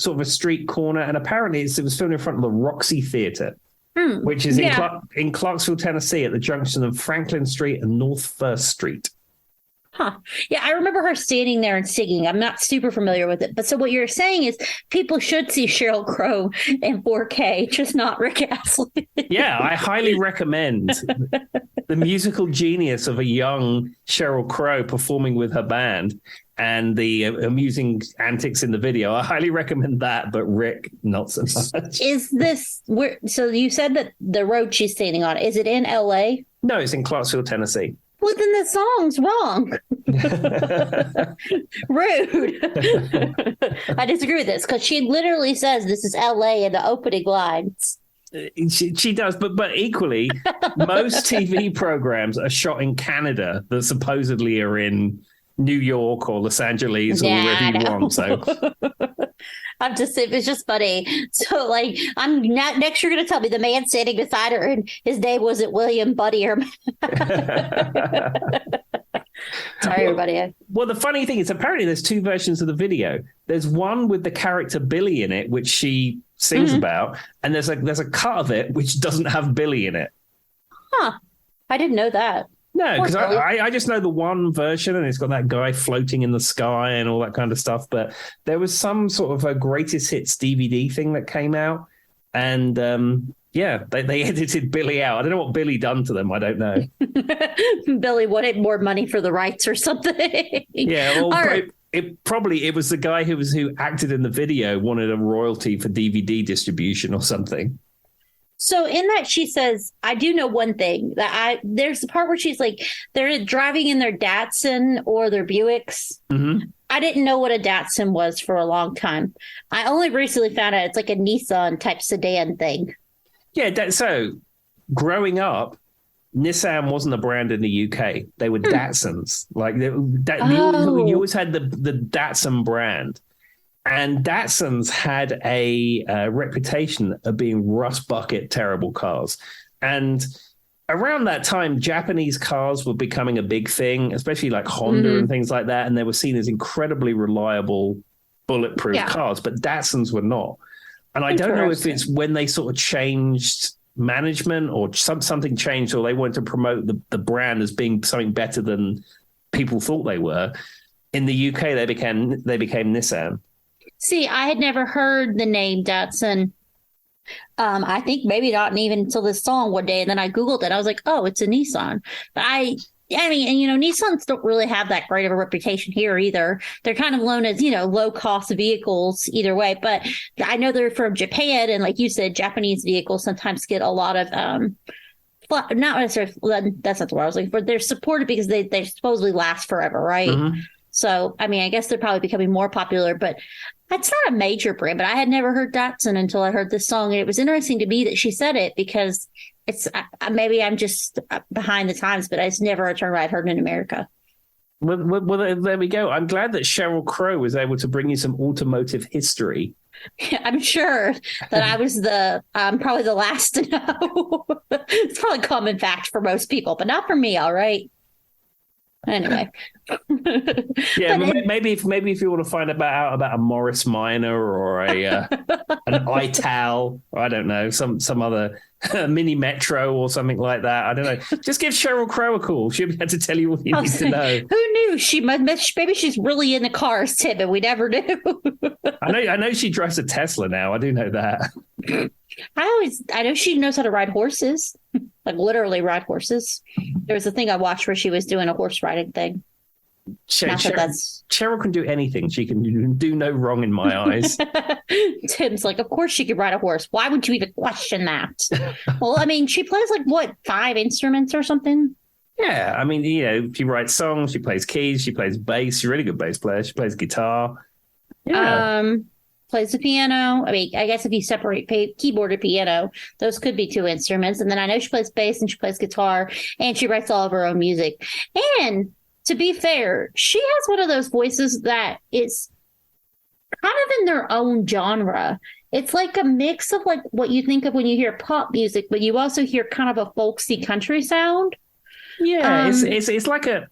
corner, and apparently it was filmed in front of the Roxy Theater, which is in Clarksville, Tennessee, at the junction of Franklin Street and North First Street. Huh. Yeah, I remember her standing there and singing. I'm not super familiar with it. But so what you're saying is people should see Sheryl Crow in 4K, just not Rick Astley. Yeah, I highly recommend the musical genius of a young Sheryl Crow performing with her band and the amusing antics in the video. I highly recommend that, but Rick, not so much. Is this so you said that the road she's standing on, is it in LA? No, it's in Clarksville, Tennessee. Well, then the song's wrong. Rude. I disagree with this because she literally says this is LA in the opening lines. She does, but equally, most TV programs are shot in Canada that supposedly are in New York or Los Angeles or wherever you want. So it's just funny. So like, I'm not next. You're going to tell me the man standing beside her and his name wasn't William, Buddy, or sorry, everybody. Well, the funny thing is, apparently, there's two versions of the video. There's one with the character Billy in it, which she sings about, and there's a cut of it which doesn't have Billy in it. Huh? I didn't know that. No, because I just know the one version, and it's got that guy floating in the sky and all that kind of stuff. But there was some sort of a greatest hits DVD thing that came out, and they edited Billy out. I don't know what Billy done to them. I don't know. Billy wanted more money for the rights or something. Yeah, well, it was the guy who acted in the video wanted a royalty for DVD distribution or something. So in that she says, I do know one thing that there's the part where she's like, they're driving in their Datsun or their Buicks. Mm-hmm. I didn't know what a Datsun was for a long time. I only recently found out it's like a Nissan type sedan thing. Yeah. So growing up, Nissan wasn't a brand in the UK. They were Datsuns. Like you always had the Datsun brand. And Datsuns had a reputation of being rust bucket, terrible cars. And around that time, Japanese cars were becoming a big thing, especially like Honda and things like that. And they were seen as incredibly reliable bulletproof cars, but Datsuns were not. And I don't know if it's when they sort of changed management or something changed, or they wanted to promote the brand as being something better than people thought they were. In the UK, they became Nissan. See, I had never heard the name Datsun. I think maybe not even until this song one day, and then I Googled it. I was like, oh, it's a Nissan. But I mean, and, you know, Nissans don't really have that great of a reputation here either. They're kind of known as, you know, low-cost vehicles either way. But I know they're from Japan, and like you said, Japanese vehicles sometimes get a lot of not necessarily, that's not the word I was looking for. They're supported because they supposedly last forever, right? Mm-hmm. So, I mean, I guess they're probably becoming more popular, but it's not a major brand. But I had never heard Datsun until I heard this song. And it was interesting to me that she said it, because it's maybe I'm just behind the times, but it's never a term I'd heard in America. Well, there we go. I'm glad that Sheryl Crow was able to bring you some automotive history. I'm sure that I was probably the last to know. It's probably a common fact for most people, but not for me. All right. Anyway. Yeah, maybe if you want to find out about a Morris Minor or an Ital, or I don't know, some other Mini Metro or something like that. I don't know. Just give Sheryl Crow a call. She'll be able to tell you what you need to know. Who knew? Maybe she's really into cars, Tim, and we never knew. I know she drives a Tesla now. I do know that. I know she knows how to ride horses, like literally ride horses. There was a thing I watched where she was doing a horse riding thing. Sheryl can do anything. She can do no wrong in my eyes. Tim's like, of course she could ride a horse. Why would you even question that? Well, I mean, she plays like, what, 5 instruments or something? Yeah, I mean, you know, she writes songs, she plays keys, she plays bass. She's a really good bass player. She plays guitar. Yeah. Plays the piano. I mean, I guess if you separate keyboard and piano, those could be 2 instruments. And then I know she plays bass and she plays guitar, and she writes all of her own music. And to be fair, she has one of those voices that is kind of in their own genre. It's like a mix of like what you think of when you hear pop music, but you also hear kind of a folksy country sound. Yeah, it's like a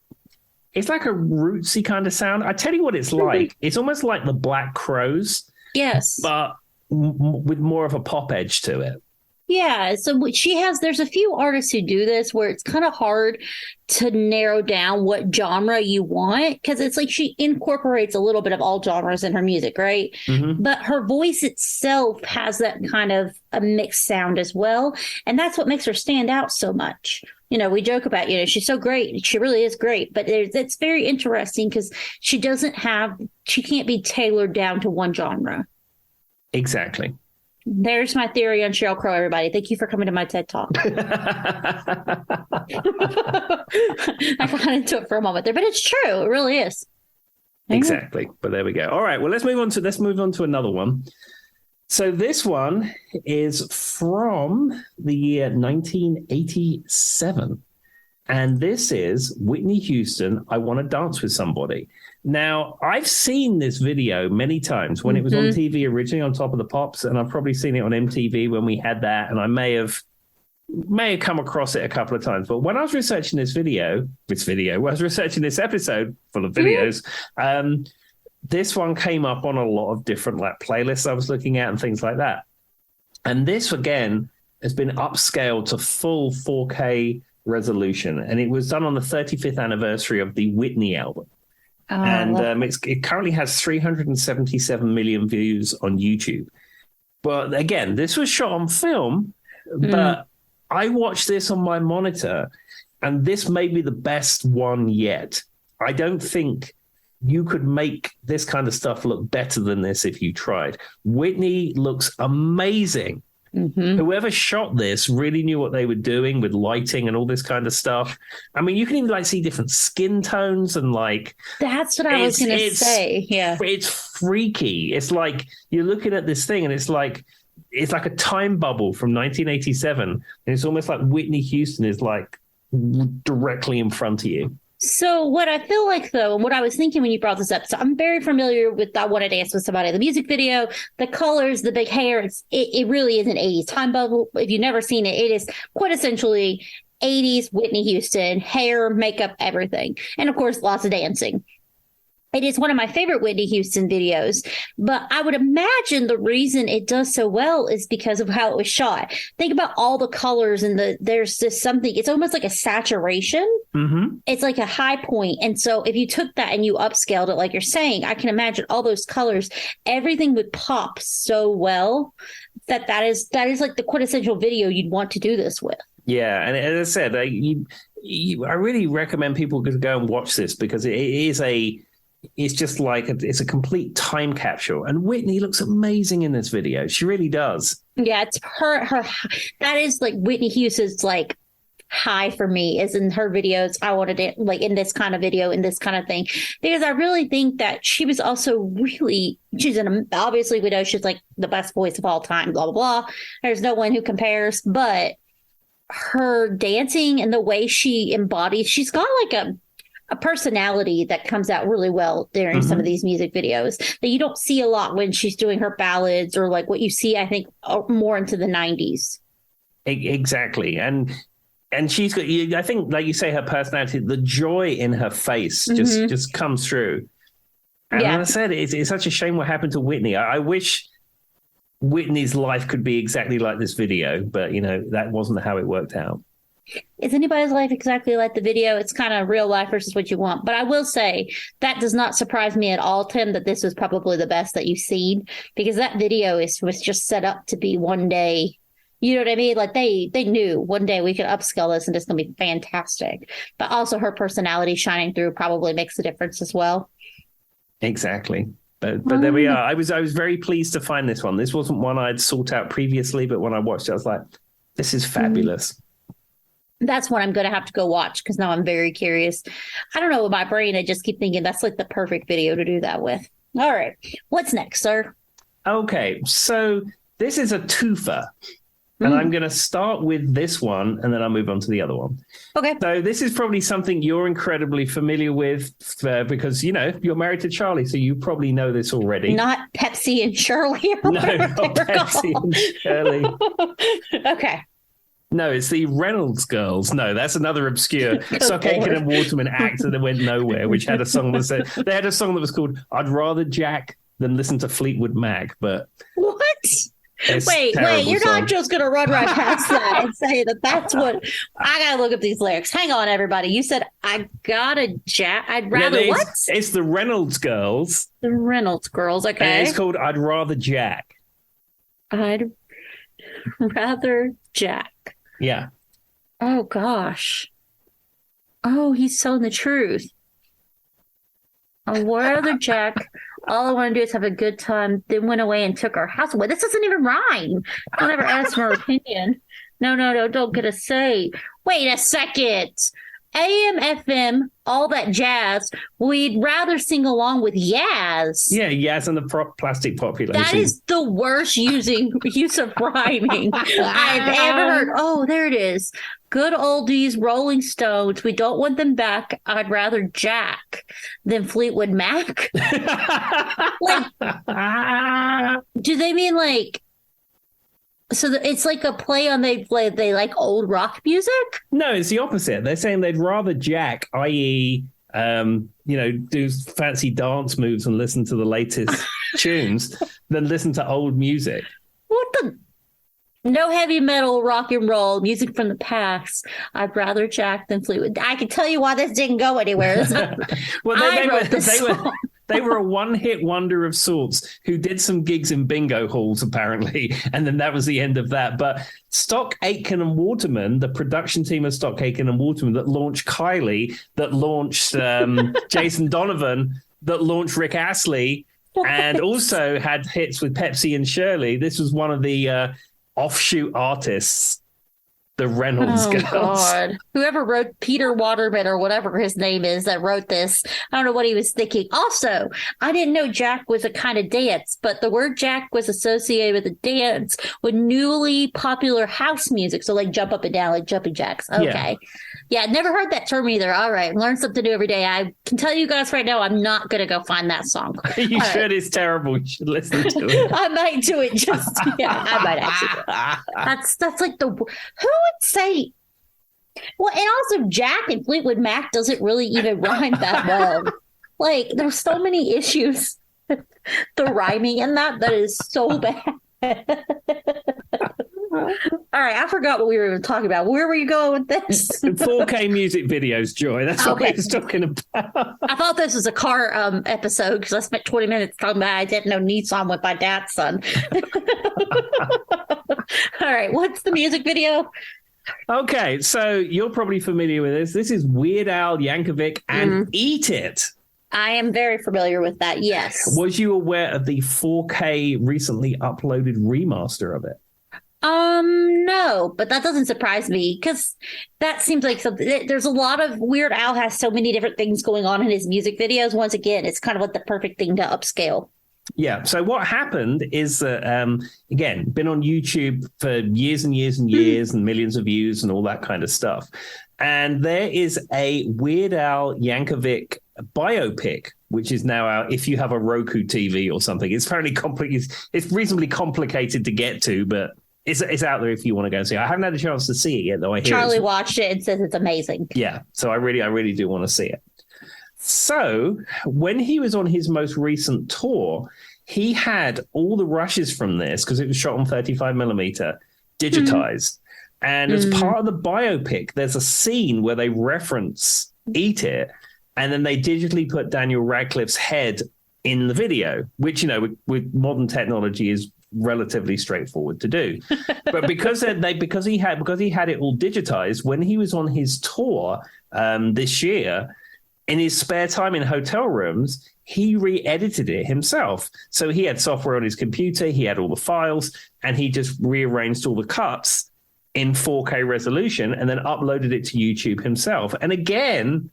rootsy kind of sound. I tell you what it's like. It's almost like the Black Crowes. Yes. But with more of a pop edge to it. Yeah. So there's a few artists who do this where it's kind of hard to narrow down what genre you want, because it's like she incorporates a little bit of all genres in her music, right? Mm-hmm. But her voice itself has that kind of a mixed sound as well. And that's what makes her stand out so much. You know, we joke about, you know, she's so great. She really is great. But it's very interesting because she can't be tailored down to one genre. Exactly. There's my theory on Sheryl Crow, everybody. Thank you for coming to my TED Talk. I got into it for a moment there, but it's true. It really is. Exactly. But there we go. All right. Well, let's move on to another one. So this one is from the year 1987. And this is Whitney Houston, I Want to Dance With Somebody. Now, I've seen this video many times when it was on TV originally on Top of the Pops, and I've probably seen it on MTV when we had that, and I may have come across it a couple of times. But when I was researching this episode full of videos, this one came up on a lot of different like playlists I was looking at and things like that. And this, again, has been upscaled to full 4K resolution, and it was done on the 35th anniversary of the Whitney album. And it currently has 377 million views on YouTube. But again, this was shot on film, but I watched this on my monitor, and this may be the best one yet. I don't think you could make this kind of stuff look better than this if you tried. Whitney looks amazing. Mm-hmm. Whoever shot this really knew what they were doing with lighting and all this kind of stuff. I mean, you can even like see different skin tones and like. That's what I was going to say. Yeah, it's freaky. It's like you're looking at this thing and it's like a time bubble from 1987, and it's almost like Whitney Houston is like directly in front of you. So what I feel like, though, and what I was thinking when you brought this up, so I'm very familiar with I Want to Dance With Somebody, the music video, the colors, the big hair. It really is an 80s time bubble. If you've never seen it, it is quintessentially 80s Whitney Houston, hair, makeup, everything. And, of course, lots of dancing. It is one of my favorite Whitney Houston videos, but I would imagine the reason it does so well is because of how it was shot. Think about all the colors and there's just something, it's almost like a saturation. Mm-hmm. It's like a high point. And so if you took that and you upscaled it, like you're saying, I can imagine all those colors, everything would pop so well that is like the quintessential video you'd want to do this with. Yeah, and as I said, I really recommend people to go and watch this because it's just like it's a complete time capsule. And Whitney looks amazing in this video. She really does. Yeah, it's her that is like Whitney Houston's like high for me is in her videos. I wanted it like in this kind of video, in this kind of thing, because I really think that she was also really, obviously we know she's like the best voice of all time, blah, blah, blah. There's no one who compares, but her dancing and the way she embodies, she's got like a personality that comes out really well during some of these music videos that you don't see a lot when she's doing her ballads or like what you see, I think, more into the 90s. Exactly. And she's got, I think, like you say, her personality, the joy in her face just comes through. And as I said, it's such a shame what happened to Whitney. I wish Whitney's life could be exactly like this video, but, that wasn't how it worked out. Is anybody's life exactly like the video? It's kind of real life versus what you want. But I will say that does not surprise me at all, Tim, that this was probably the best that you've seen, because that video was just set up to be one day. You know what I mean? Like they knew one day we could upscale this and it's going to be fantastic. But also her personality shining through probably makes a difference as well. Exactly. But there we are. I was very pleased to find this one. This wasn't one I'd sought out previously, but when I watched it, I was like, this is fabulous. That's one I'm going to have to go watch because now I'm very curious. I don't know, with my brain, I just keep thinking that's like the perfect video to do that with. All right. What's next, sir? Okay. So this is a twofer. And I'm going to start with this one, and then I'll move on to the other one. Okay. So this is probably something you're incredibly familiar with because, you're married to Charlie, so you probably know this already. Not Pepsi and Shirley. No, not Pepsi and Shirley. Okay. No, it's the Reynolds girls. No, that's another obscure Stock Aitken and Waterman act that went nowhere, which had a song that said, they had a song that was called "I'd Rather Jack Than Listen to Fleetwood Mac." But what? Wait, you're song. not just going to run right past that and say that's what I got to look up these lyrics. Hang on, everybody. You said I'd rather what? It's the Reynolds girls. The Reynolds girls. Okay. And it's called "I'd Rather Jack." I'd rather Jack. Yeah. Oh, gosh. Oh, he's telling the truth. I'd rather Jack. All I want to do is have a good time. Then went away and took our house away. This doesn't even rhyme. Don't ever ask for our opinion. No, don't get a say. Wait a second. AM, FM, all that jazz. We'd rather sing along with Yaz. Yeah, Yaz and the plastic population. That is the worst use of rhyming I've ever heard. Oh, there it is. Good oldies, Rolling Stones. We don't want them back. I'd rather Jack than Fleetwood Mac. Like, do they mean like? So it's like a play on they like old rock music? No, it's the opposite. They're saying they'd rather Jack, i.e., do fancy dance moves and listen to the latest tunes than listen to old music. What the? No heavy metal, rock and roll, music from the past. I'd rather Jack than Fleetwood. I can tell you why this didn't go anywhere. Well, they were a one-hit wonder of sorts who did some gigs in bingo halls, apparently, and then that was the end of that. But Stock Aitken and Waterman, the production team of Stock Aitken and Waterman that launched Kylie, that launched Jason Donovan, that launched Rick Astley, and also had hits with Pepsi and Shirley. This was one of the offshoot artists. The Reynolds girls. God. Whoever wrote Peter Waterman or whatever his name is that wrote this, I don't know what he was thinking. Also, I didn't know Jack was a kind of dance, but the word Jack was associated with a dance with newly popular house music. So like jump up and down, like jumping jacks. Okay. Yeah, never heard that term either. All right. Learn something new every day. I can tell you guys right now, I'm not going to go find that song. You All should. right. It's terrible. You should listen to it. I might do it I might actually do it. That's like who would say, well, and also Jack and Fleetwood Mac doesn't really even rhyme that well. Like, there's so many issues. The rhyming in that is so bad. All right, I forgot what we were talking about. Where were you going with this? 4K music videos, Joy. That's what we was talking about. I thought this was a car episode because I spent 20 minutes talking about I didn't know Nissan with my dad's son. All right, what's the music video? Okay, so you're probably familiar with this. This is Weird Al Yankovic and Eat It. I am very familiar with that, yes. Was you aware of the 4K recently uploaded remaster of it? No, but that doesn't surprise me because that seems like something. There's a lot of Weird Al has so many different things going on in his music videos. Once again, it's kind of like the perfect thing to upscale. Yeah. So what happened is that, again, been on YouTube for years and years and years and millions of views and all that kind of stuff. And there is a Weird Al Yankovic biopic, which is now out if you have a Roku TV or something. It's apparently complicated. It's reasonably complicated to get to, but it's out there if you want to go and see it. I haven't had a chance to see it yet, though. Charlie watched it and says it's amazing. Yeah. So I really do want to see it. So when he was on his most recent tour, he had all the rushes from this because it was shot on 35 millimeter digitized. And as part of the biopic, there's a scene where they reference Eat It. And then they digitally put Daniel Radcliffe's head in the video, which, you know, with modern technology is relatively straightforward to do. But because he had it all digitized, when he was on his tour this year, in his spare time in hotel rooms, he re-edited it himself. So he had software on his computer, he had all the files, and he just rearranged all the cuts in 4K resolution and then uploaded it to YouTube himself. And again,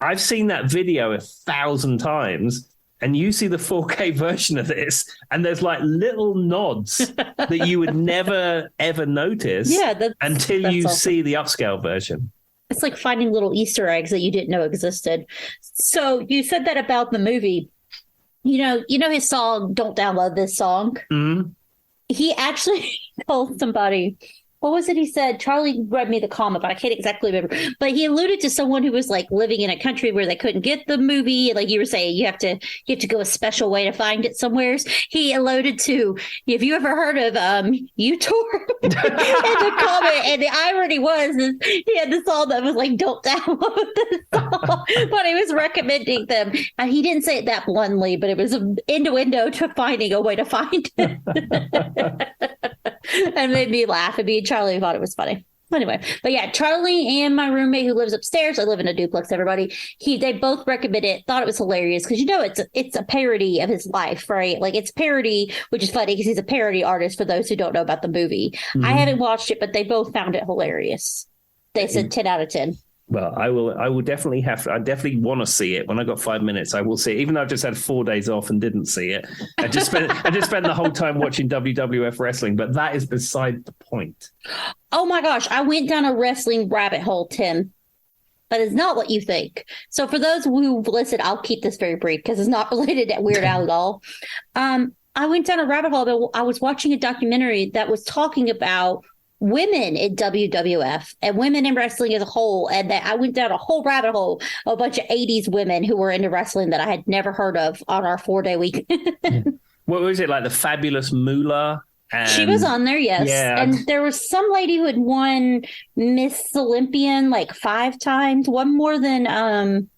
I've seen that video 1,000 times, and you see the 4K version of this, and there's like little nods that you would never, ever notice until you see the upscale version. It's like finding little Easter eggs that you didn't know existed. So you said that about the movie. You know his song, Don't Download This Song? Mm-hmm. He actually told somebody, what was it he said? Charlie read me the comment, but I can't exactly remember. But he alluded to someone who was like living in a country where they couldn't get the movie. Like you were saying, you have to go a special way to find it somewheres. He alluded to, have you ever heard of uTorrent? In the comment, and the irony was he had the song that was like, don't download this song, but he was recommending them. And he didn't say it that bluntly, but it was an innuendo to finding a way to find it. And made me laugh. And me and Charlie thought it was funny. Anyway, but yeah, Charlie and my roommate who lives upstairs, I live in a duplex, everybody, they both recommended it, thought it was hilarious because, it's a parody of his life, right? Like it's parody, which is funny because he's a parody artist for those who don't know about the movie. Mm-hmm. I haven't watched it, but they both found it hilarious. They said 10 out of 10. Well, I will definitely I definitely want to see it. When I got 5 minutes, I will see it. Even though I've just had 4 days off and didn't see it. I just spent the whole time watching WWF wrestling, but that is beside the point. Oh my gosh, I went down a wrestling rabbit hole, Tim. That is not what you think. So for those who listen, I'll keep this very brief because it's not related to Weird Al at all. I went down a rabbit hole. I was watching a documentary that was talking about women in WWF and women in wrestling as a whole. And that I went down a whole rabbit hole of a bunch of 80s women who were into wrestling that I had never heard of on our 4-day weekend. What was it, like the Fabulous Moolah? She was on there, yes. Yeah. And there was some lady who had won Miss Olympian like 5 times, one more than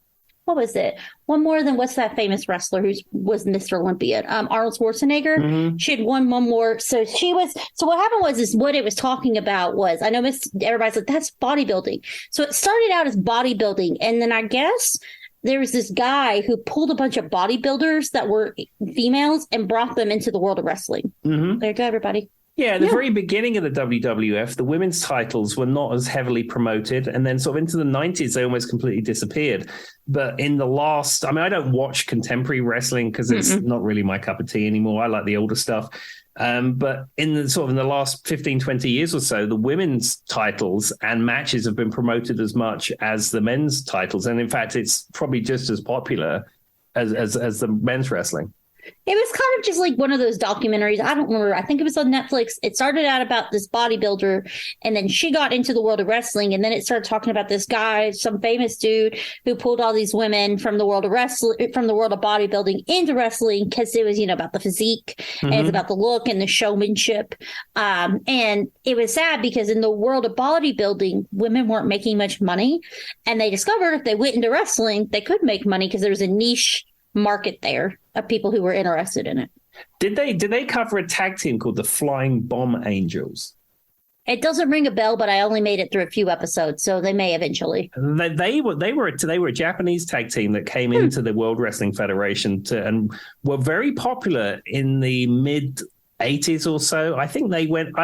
what was it? One more than what's that famous wrestler who was Mr. Olympia? Arnold Schwarzenegger. Mm-hmm. She had won one more. So what happened was what it was talking about was, I know everybody's like, that's bodybuilding. So it started out as bodybuilding. And then I guess there was this guy who pulled a bunch of bodybuilders that were females and brought them into the world of wrestling. Mm-hmm. There you go, everybody. Yeah, at the very beginning of the WWF, the women's titles were not as heavily promoted. And then sort of into the 90s, they almost completely disappeared. But in the last, I don't watch contemporary wrestling because it's not really my cup of tea anymore. I like the older stuff. But in the last 15, 20 years or so, the women's titles and matches have been promoted as much as the men's titles. And in fact, it's probably just as popular as the men's wrestling. It was kind of just like one of those documentaries. I don't remember. I think it was on Netflix. It started out about this bodybuilder, and then she got into the world of wrestling, and then it started talking about this guy, some famous dude who pulled all these women from the world of wrestling, from the world of bodybuilding into wrestling because it was, about the physique and it's about the look and the showmanship. And it was sad because in the world of bodybuilding, women weren't making much money, and they discovered if they went into wrestling, they could make money because there was a niche market there of people who were interested in it. Did they cover a tag team called the Flying Bomb Angels? It doesn't ring a bell, but I only made it through a few episodes, so they may eventually. They were a Japanese tag team that came into the World Wrestling Federation and were very popular in the mid 80s or so. I think they went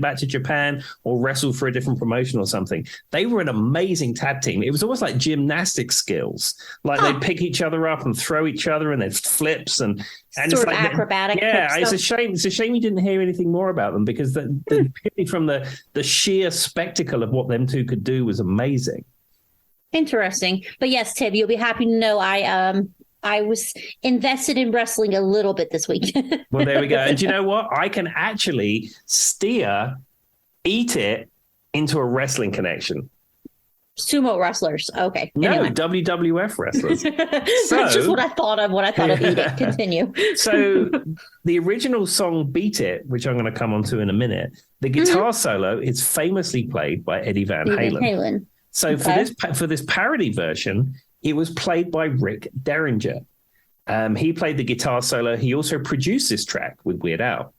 back to Japan or wrestled for a different promotion or something. They were an amazing tag team. It was almost like gymnastic skills. Like they'd pick each other up and throw each other, and they'd flips and sort it's of like acrobatic. Yeah, it's a shame. It's a shame you didn't hear anything more about them because purely from the sheer spectacle of what them two could do was amazing. Interesting. But yes, Tim, you'll be happy to know I was invested in wrestling a little bit this week. Well, there we go. And do you know what? I can actually eat it into a wrestling connection. Sumo wrestlers. Okay. No, anyway. WWF wrestlers. That's just what I thought of when I thought of Eat It. Continue. So the original song Beat It, which I'm going to come on to in a minute, the guitar solo is famously played by Eddie Van Halen. So for this parody version, it was played by Rick Derringer. He played the guitar solo. He also produced this track with Weird Al.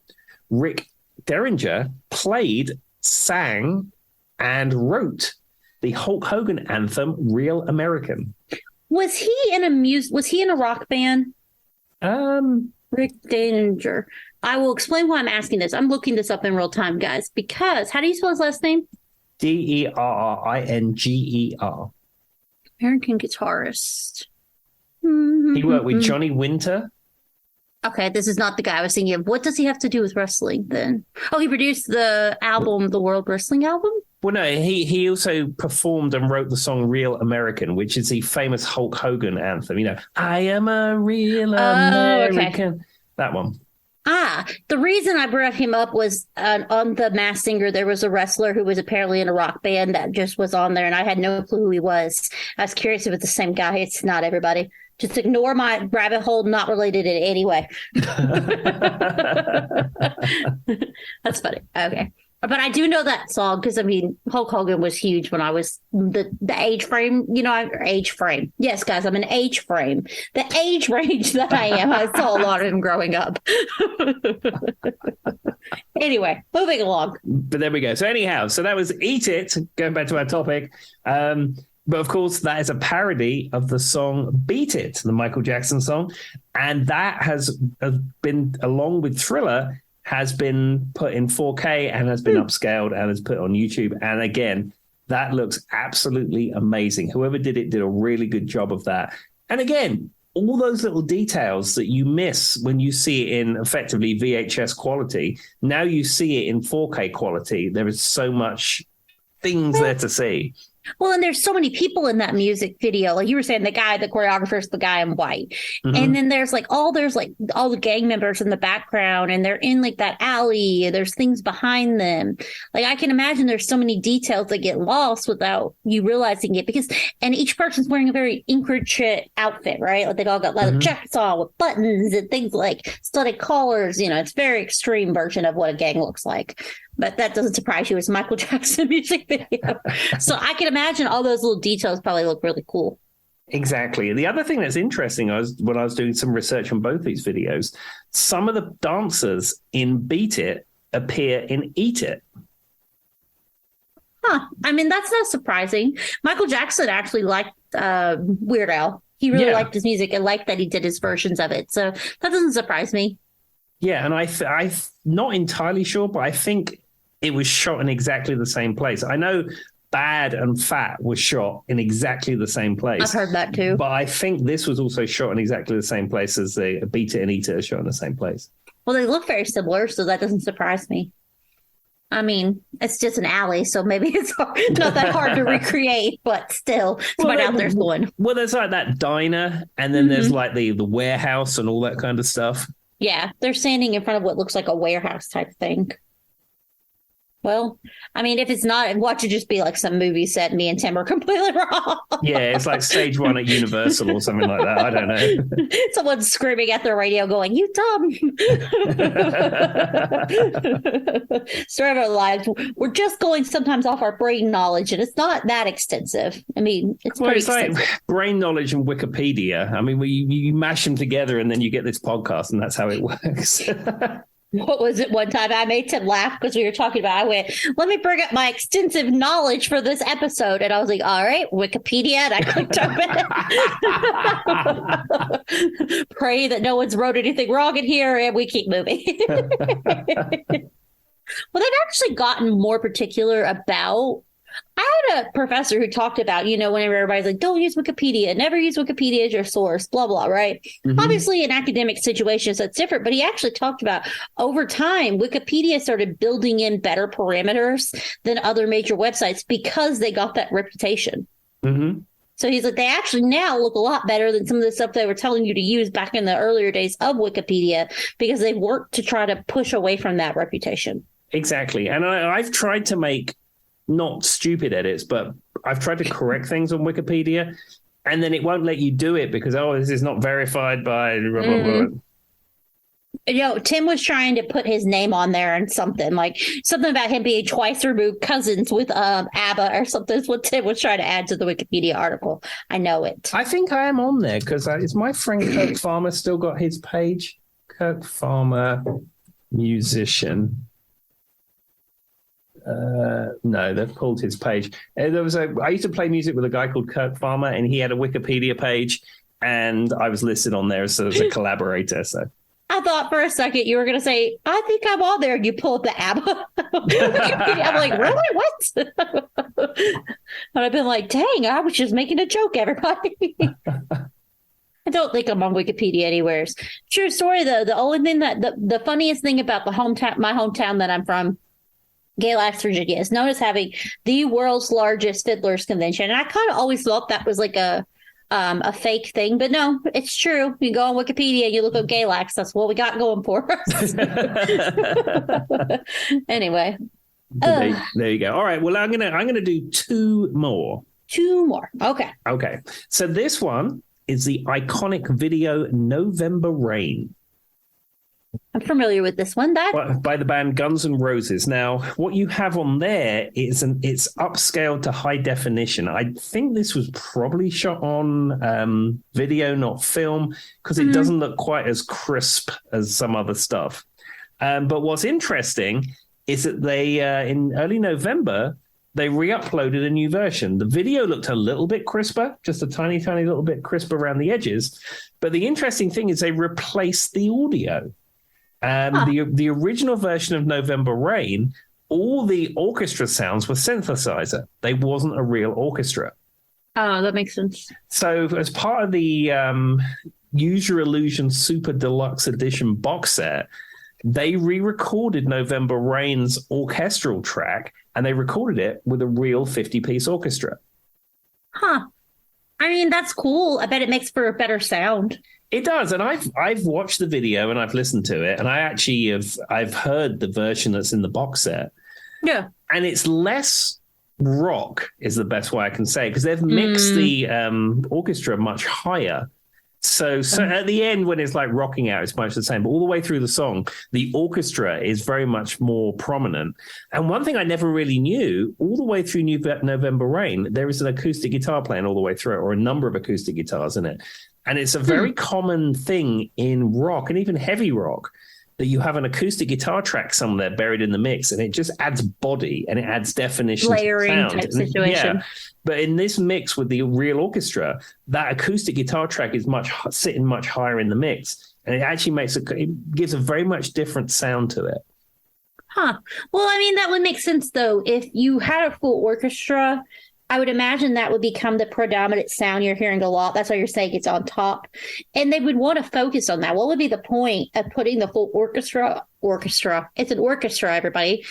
Rick Derringer played, sang, and wrote the Hulk Hogan anthem "Real American." Was he in a rock band? Rick Derringer. I will explain why I'm asking this. I'm looking this up in real time, guys, because how do you spell his last name? Derringer. American guitarist. He worked with Johnny Winter. Okay, this is not the guy I was thinking of. What does he have to do with wrestling then? Oh, he produced the album, the World Wrestling Album? Well, no, he also performed and wrote the song Real American, which is the famous Hulk Hogan anthem. I am a real American. Okay. That one. The reason I brought him up was on The Masked Singer, there was a wrestler who was apparently in a rock band that just was on there, and I had no clue who he was. I was curious if it's the same guy. It's not, everybody. Just ignore my rabbit hole, not related in any way. That's funny. Okay. But I do know that song because, Hulk Hogan was huge when I was the age frame, age frame. Yes, guys, I'm an age frame. The age range that I am, I saw a lot of him growing up. Anyway, moving along. But there we go. So anyhow, that was Eat It, going back to our topic. But of course, that is a parody of the song Beat It, the Michael Jackson song. And that has been, along with Thriller, has been put in 4K and has been upscaled and is put on YouTube. And again, that looks absolutely amazing. Whoever did it did a really good job of that. And again, all those little details that you miss when you see it in effectively VHS quality, now you see it in 4K quality. There is so much things there to see. Well, and there's so many people in that music video. Like you were saying, the choreographer's the guy in white. And then there's all the gang members in the background, and they're in like that alley, and there's things behind them. Like I can imagine there's so many details that get lost without you realizing it and each person's wearing a very intricate outfit, right? Like they've all got leather jackets on with buttons and things like studded collars. It's a very extreme version of what a gang looks like. But that doesn't surprise you. It's a Michael Jackson music video. So I can imagine all those little details probably look really cool. Exactly. The other thing that's interesting when I was doing some research on both these videos, some of the dancers in Beat It appear in Eat It. That's not surprising. Michael Jackson actually liked Weird Al. He really liked his music and liked that he did his versions of it. So that doesn't surprise me. Yeah, and I'm not entirely sure, but I think it was shot in exactly the same place. I know Bad and Fat was shot in exactly the same place. I've heard that too. But I think this was also shot in exactly the same place as the Beat It and Eat It are shot in the same place. Well, they look very similar, so that doesn't surprise me. I mean, it's just an alley, so maybe it's not that hard to recreate, but still, somebody out there's going. Well, there's like that diner, and then there's like the warehouse and all that kind of stuff. Yeah, they're standing in front of what looks like a warehouse type thing. Well, I mean, if it's not, watch it just be like some movie set. Me and Tim are completely wrong. Yeah, it's like stage one at Universal or something like that. I don't know. Someone's screaming at their radio going, "You dumb." Story of our lives. We're just going sometimes off our brain knowledge, and it's not that extensive. I mean, it's pretty extensive. Like brain knowledge and Wikipedia. I mean, you mash them together and then you get this podcast, and that's how it works. What was it one time I made Tim laugh because we were talking about, I went, let me bring up my extensive knowledge for this episode. And I was like, all right, Wikipedia. And I clicked open it. Pray that no one's wrote anything wrong in here and we keep moving. Well, they've actually gotten more particular about, I had a professor who talked about, whenever everybody's like, don't use Wikipedia, never use Wikipedia as your source, blah, blah, right? Mm-hmm. Obviously, in academic situations, that's different. But he actually talked about over time, Wikipedia started building in better parameters than other major websites because they got that reputation. Mm-hmm. So he's like, they actually now look a lot better than some of the stuff they were telling you to use back in the earlier days of Wikipedia because they worked to try to push away from that reputation. Exactly. And I've tried to make not stupid edits, but I've tried to correct things on Wikipedia, and then it won't let you do it because, this is not verified by blah, blah, blah. Tim was trying to put his name on there and something about him being twice removed cousins with ABBA or something is what Tim was trying to add to the Wikipedia article. I know it. I think I am on there because is my friend Kirk Farmer still got his page? Kirk Farmer, musician. No, they've pulled his page. I used to play music with a guy called Kirk Farmer, and he had a Wikipedia page, and I was listed on there as a collaborator. So I thought for a second you were going to say, I think I'm on there, and you pull up the ABBA. I'm like, really? What? And I've been like, dang, I was just making a joke, everybody. I don't think I'm on Wikipedia anywhere. True story, though. The only thing the funniest thing about my hometown that I'm from, Galax, Virginia, is known as having the world's largest fiddlers convention. And I kind of always thought that was like a fake thing, but no, it's true. You go on Wikipedia and you look up Galax. That's what we got going for us. Anyway. There you go. All right. Well, I'm gonna do two more. Okay. Okay. So this one is the iconic video November Rain. I'm familiar with this one. By the band Guns N' Roses. Now, what you have on there is it's upscaled to high definition. I think this was probably shot on video, not film, because it doesn't look quite as crisp as some other stuff. But what's interesting is that they, in early November, they re-uploaded a new version. The video looked a little bit crisper, just a tiny, tiny little bit crisper around the edges. But the interesting thing is they replaced the audio. The original version of November Rain, all the orchestra sounds were synthesizer. They wasn't a real orchestra. Oh, that makes sense. So as part of the Use Your Illusion Super Deluxe Edition box set, they re-recorded November Rain's orchestral track, and they recorded it with a real 50-piece orchestra. Huh. I mean, that's cool. I bet it makes for a better sound. It does, and I've watched the video and I've listened to it, and I've heard the version that's in the box set. Yeah, and it's less rock is the best way I can say, because they've mixed the orchestra much higher. So at the end, when it's like rocking out, it's much the same. But all the way through the song, the orchestra is very much more prominent. And one thing I never really knew, all the way through November Rain, there is an acoustic guitar playing all the way through it, or a number of acoustic guitars in it. And it's a very common thing in rock and even heavy rock that you have an acoustic guitar track somewhere buried in the mix, and it just adds body and it adds definition. Layering to sound. Type situation. Yeah. But in this mix with the real orchestra, that acoustic guitar track is sitting much higher in the mix, and it actually it gives a very much different sound to it. Huh. Well, I mean, that would make sense, though. If you had a full orchestra, I would imagine that would become the predominant sound you're hearing a lot. That's why you're saying it's on top. And they would want to focus on that. What would be the point of putting the full orchestra orchestra. It's an orchestra, everybody.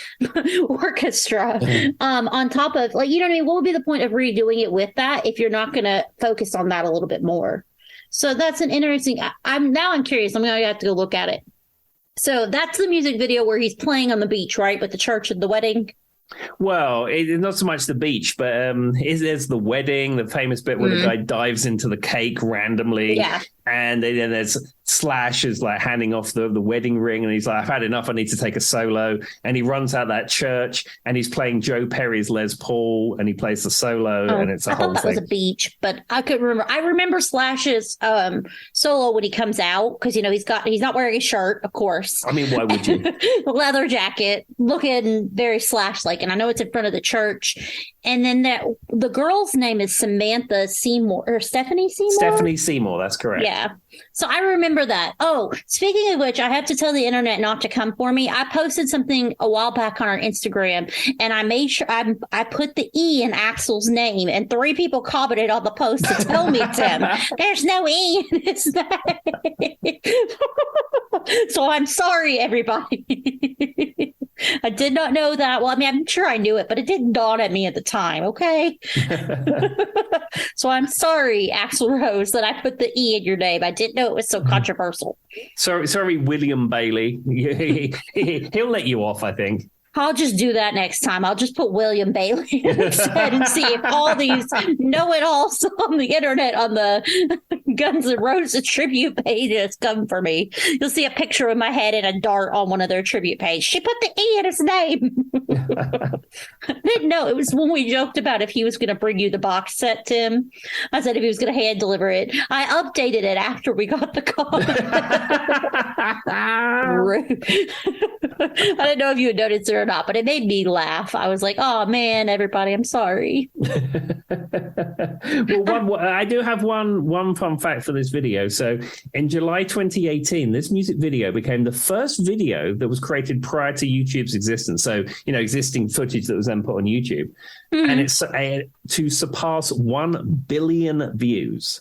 Orchestra. On top of, like, you know what I mean? What would be the point of redoing it with that if you're not going to focus on that a little bit more? So that's an interesting. I'm curious. I'm going to have to go look at it. So that's the music video where he's playing on the beach, right? With the church and the wedding. Well, it's not so much the beach, but there's the wedding, the famous bit where the guy dives into the cake randomly. Yeah. And then there's Slash is like handing off the wedding ring, and he's like, I've had enough, I need to take a solo. And he runs out that church, and he's playing Joe Perry's Les Paul, and he plays the solo, and it's a whole thing. I thought that was a beach, but I couldn't remember. I remember Slash's solo when he comes out, because, you know, he's not wearing a shirt, of course. I mean, why would you? Leather jacket, looking very Slash-like, and I know it's in front of the church. And then the girl's name is Samantha Seymour, or Stephanie Seymour? Stephanie Seymour, that's correct. Yeah. So I remember that. Oh, speaking of which, I have to tell the internet not to come for me. I posted something a while back on our Instagram, and I made sure I put the E in Axel's name, and 3 people commented on the post to tell me, Tim, there's no E in his name. So I'm sorry, everybody. I did not know that. Well, I mean, I'm sure I knew it, but it didn't dawn at me at the time. Okay. So I'm sorry, Axl Rose, that I put the E in your name. I didn't know it was so controversial. Sorry, William Bailey. He'll let you off, I think. I'll just do that next time. I'll just put William Bailey instead and see if all these know-it-alls on the internet on the Guns N' Roses tribute pages come for me. You'll see a picture of my head and a dart on one of their tribute pages. She put the E in his name. I didn't know. It was when we joked about if he was going to bring you the box set, Tim. I said if he was going to hand deliver it. I updated it after we got the call. Rude. I didn't know if you had noticed it or not, but it made me laugh. I was like, oh man, everybody, I'm sorry. Well, I do have one fun fact for this video. So in July 2018, this music video became the first video that was created prior to YouTube's existence. So, you know, existing footage that was then put on YouTube. Mm-hmm. And it's to surpass 1 billion views.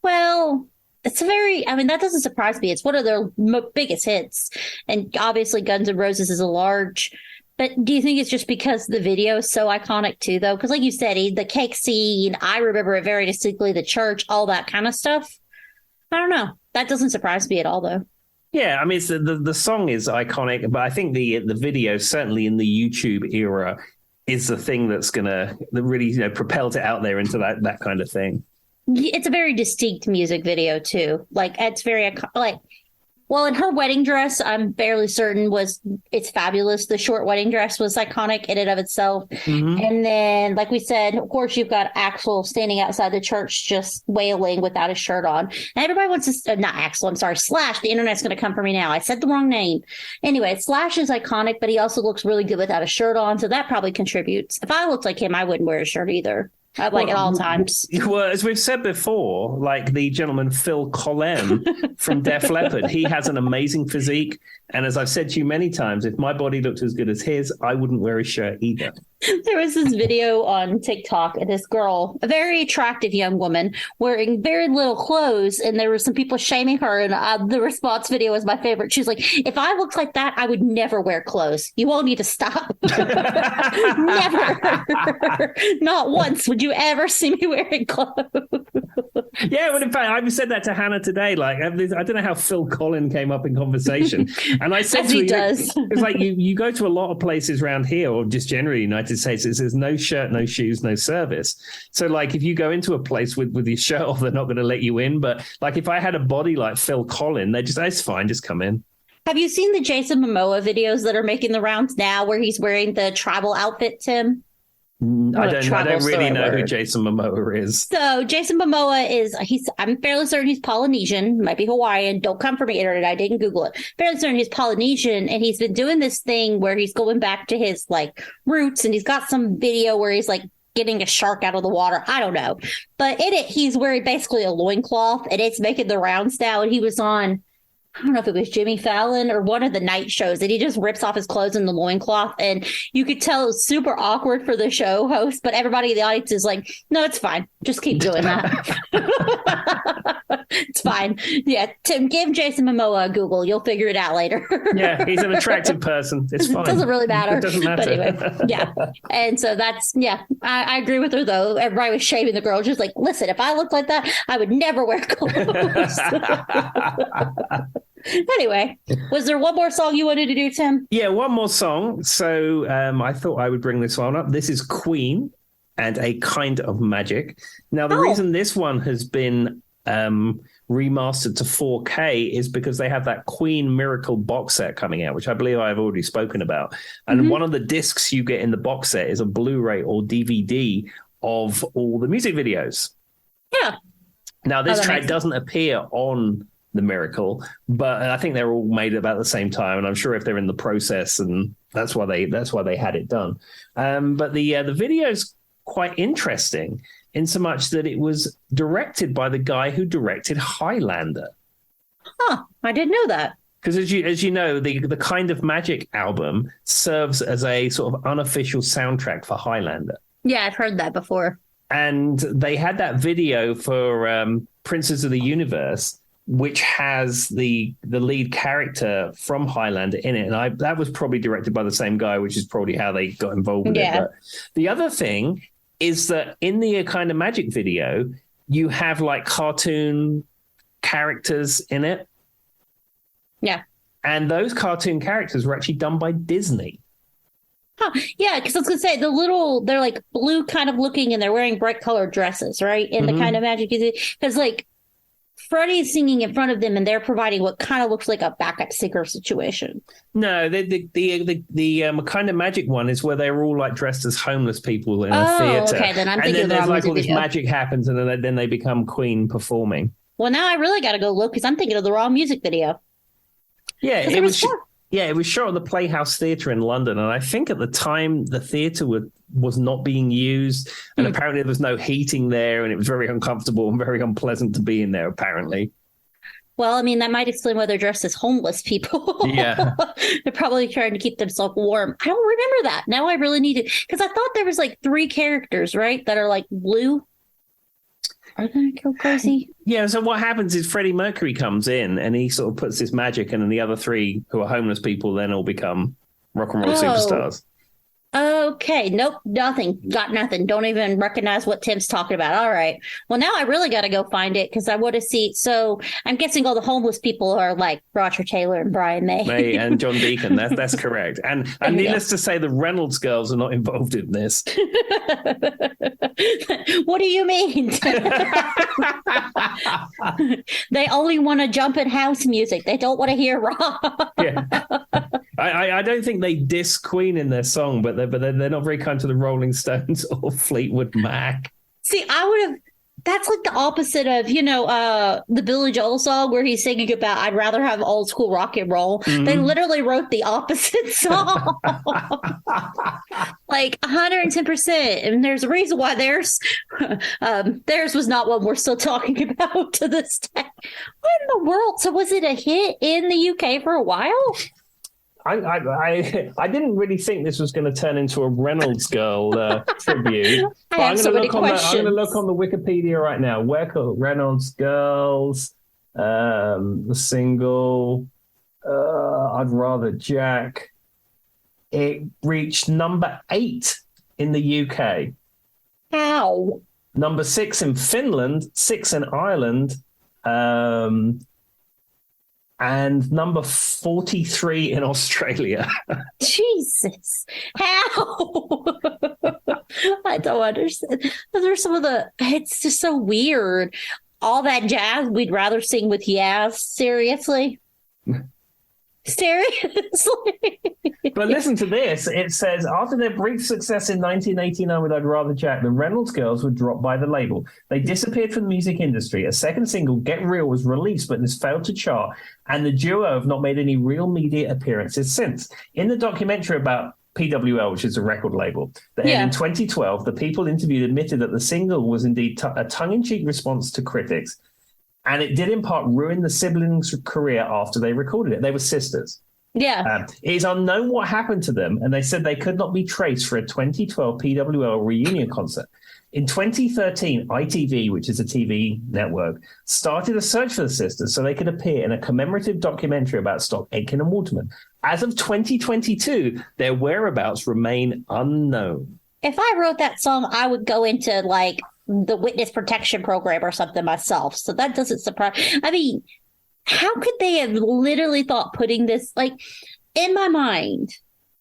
Well, it's that doesn't surprise me. It's one of their biggest hits. And obviously Guns N' Roses is a large, but do you think it's just because the video is so iconic too, though? Because like you said, the cake scene, I remember it very distinctly, the church, all that kind of stuff. I don't know. That doesn't surprise me at all, though. Yeah, I mean, the song is iconic, but I think the video, certainly in the YouTube era, is the thing that's going to really, you know, propelled it out there into that kind of thing. It's a very distinct music video, too. Like, it's very, well, in her wedding dress, I'm fairly certain it's fabulous. The short wedding dress was iconic in and of itself. Mm-hmm. And then, like we said, of course, you've got Axl standing outside the church just wailing without his shirt on. And everybody wants to, not Axl, I'm sorry, Slash. The internet's going to come for me now. I said the wrong name. Anyway, Slash is iconic, but he also looks really good without a shirt on. So that probably contributes. If I looked like him, I wouldn't wear a shirt either. At all times. Well, as we've said before, like the gentleman Phil Collin from Def Leppard, he has an amazing physique. And as I've said to you many times, if my body looked as good as his, I wouldn't wear a shirt either. There was this video on TikTok of this girl, a very attractive young woman, wearing very little clothes. And there were some people shaming her. And the response video was my favorite. She's like, if I looked like that, I would never wear clothes. You all need to stop. Never. Not once would you ever see me wearing clothes. Yeah, well, in fact, I said that to Hannah today. Like, I don't know how Phil Collin came up in conversation. And I said, as he does. It's like you go to a lot of places around here, or just generally United States, it says no shirt, no shoes, no service. So, like, if you go into a place with your shirt off, they're not going to let you in. But, like, if I had a body like Phil Collin, it's fine, just come in. Have you seen the Jason Momoa videos that are making the rounds now where he's wearing the tribal outfit, Tim? I don't really know who Jason Momoa is. So Jason Momoa I'm fairly certain he's Polynesian, might be Hawaiian. Don't come for me, internet. I didn't Google it. Fairly certain he's Polynesian, and he's been doing this thing where he's going back to his like roots, and he's got some video where he's like getting a shark out of the water. I don't know. But in it, he's wearing basically a loincloth, and it's making the rounds now. And he was on I don't know if it was Jimmy Fallon or one of the night shows, that he just rips off his clothes in the loincloth. And you could tell it was super awkward for the show host, but everybody in the audience is like, no, it's fine. Just keep doing that. It's fine. Yeah. Tim, give Jason Momoa a Google. You'll figure it out later. Yeah, he's an attractive person. It's fine. It doesn't really matter. It doesn't matter. But anyway, yeah. And so that's, yeah, I agree with her, though. Everybody was shaming the girl. Just like, listen, if I looked like that, I would never wear clothes. Anyway, was there one more song you wanted to do, Tim? Yeah, one more song. So I thought I would bring this one up. This is Queen and A Kind of Magic. Now, the reason this one has been remastered to 4K is because they have that Queen Miracle box set coming out, which I believe I've already spoken about. And one of the discs you get in the box set is a Blu-ray or DVD of all the music videos. Yeah. Now, this track doesn't appear on the Miracle, but I think they're all made about the same time, and I'm sure if they're in the process, and that's why they had it done. But the video's quite interesting in so much that it was directed by the guy who directed Highlander. Huh, I didn't know that. Because as you know, the Kind of Magic album serves as a sort of unofficial soundtrack for Highlander. Yeah, I've heard that before. And they had that video for Princes of the Universe, which has the lead character from Highlander in it. And that was probably directed by the same guy, which is probably how they got involved with it. But the other thing is that in the Kind of Magic video, you have like cartoon characters in it. Yeah. And those cartoon characters were actually done by Disney. Huh. Yeah, because I was going to say, they're like blue kind of looking, and they're wearing bright colored dresses, right? In the Kind of Magic, because like Freddie's singing in front of them, and they're providing what kind of looks like a backup singer situation. No, the Kind of Magic one is where they're all like dressed as homeless people in a theater. Okay, then I'm thinking and then there's like all this video. magic happens, and then they become Queen performing. Well, now I really got to go look, because I'm thinking of the wrong music video. Yeah, it was. Yeah, it was shot at the Playhouse Theatre in London, and I think at the time the theatre was not being used, and apparently there was no heating there, and it was very uncomfortable and very unpleasant to be in there, apparently. Well, I mean, that might explain why they're dressed as homeless people. Yeah. They're probably trying to keep themselves warm. I don't remember that. Now I really need it, because I thought there was like 3 characters, right, that are like blue. Are they go crazy? Yeah, so what happens is Freddie Mercury comes in and he sort of puts this magic, and then the other 3 who are homeless people then all become rock and roll superstars. Okay. Nope. Nothing. Got nothing. Don't even recognize what Tim's talking about. All right. Well, now I really got to go find it, because I want to see. So I'm guessing all the homeless people are like Roger Taylor and Brian May. May and John Deacon. That's correct. And needless to say, the Reynolds girls are not involved in this. What do you mean? They only want to jump in house music. They don't want to hear rock. Yeah. I don't think they diss Queen in their song, but they're not very kind to the Rolling Stones or Fleetwood Mac. See, I would have. That's like the opposite of, the Billy Joel song where he's singing about I'd rather have old school rock and roll. Mm-hmm. They literally wrote the opposite song. Like 110%. And there's a reason why theirs was not one we're still talking about to this day. What in the world? So was it a hit in the UK for a while? I didn't really think this was going to turn into a Reynolds girl tribute. I'm going to look on the Wikipedia right now. Reynolds girls, the single, I'd Rather Jack. It reached number 8 in the UK. How? Number 6 in Finland, 6 in Ireland, and number 43 in Australia. Jesus. How? I don't understand. Those are some of it's just so weird. All that jazz we'd rather sing with Yaz. Seriously? Seriously? But listen to this. It says, after their brief success in 1989 with I'd Rather Jack, the Reynolds girls were dropped by the label. They disappeared from the music industry. A second single, Get Real, was released, but has failed to chart, and the duo have not made any real media appearances since. In the documentary about PWL, which is a record label, that aired in 2012, the people interviewed admitted that the single was indeed a tongue-in-cheek response to critics, And it did in part ruin the siblings' career after they recorded it. They were sisters. Yeah. It is unknown what happened to them, and they said they could not be traced for a 2012 PWL reunion concert. In 2013, ITV, which is a TV network, started a search for the sisters so they could appear in a commemorative documentary about Stock Aitken and Waterman. As of 2022, their whereabouts remain unknown. If I wrote that song, I would go into like the witness protection program or something myself. So that doesn't surprise. I mean, how could they have literally thought putting this, like, in my mind,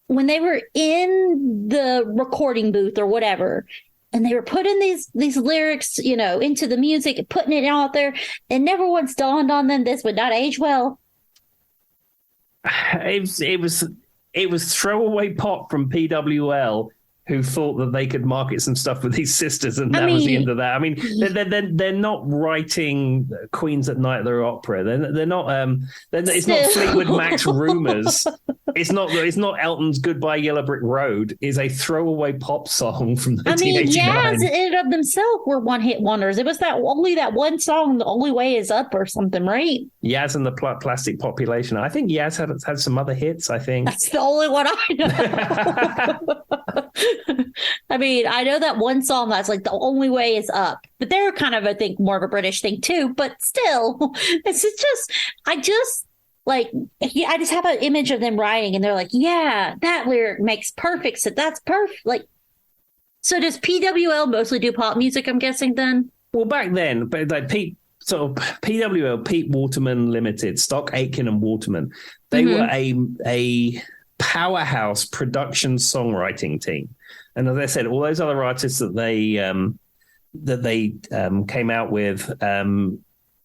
when they were in the recording booth or whatever, and they were putting these lyrics, you know, into the music and putting it out there, and never once dawned on them this would not age well. It was throwaway pop from PWL, who thought that they could market some stuff with these sisters, and that was the end of that. I mean, they're not writing Queens at Night at the Opera. They're not. It's not Fleetwood Mac's Rumours. It's not Elton's Goodbye Yellow Brick Road. It's a throwaway pop song from 1989. Yaz in and of themselves were one-hit wonders. It was only that one song, The Only Way Is Up or something, right? Yaz and the Plastic Population. I think Yaz had some other hits, I think. That's the only one I know. I mean, I know that one song that's like The Only Way Is Up, but they're kind of, I think, more of a British thing too. But still, I just have an image of them writing, and they're like, yeah, that lyric makes perfect sense. That's perfect. Like, so does PWL mostly do pop music, I'm guessing then? Well, back then, but like PWL, Pete Waterman Limited, Stock Aitken and Waterman, they were a powerhouse production songwriting team. And as I said, all those other artists that they came out with,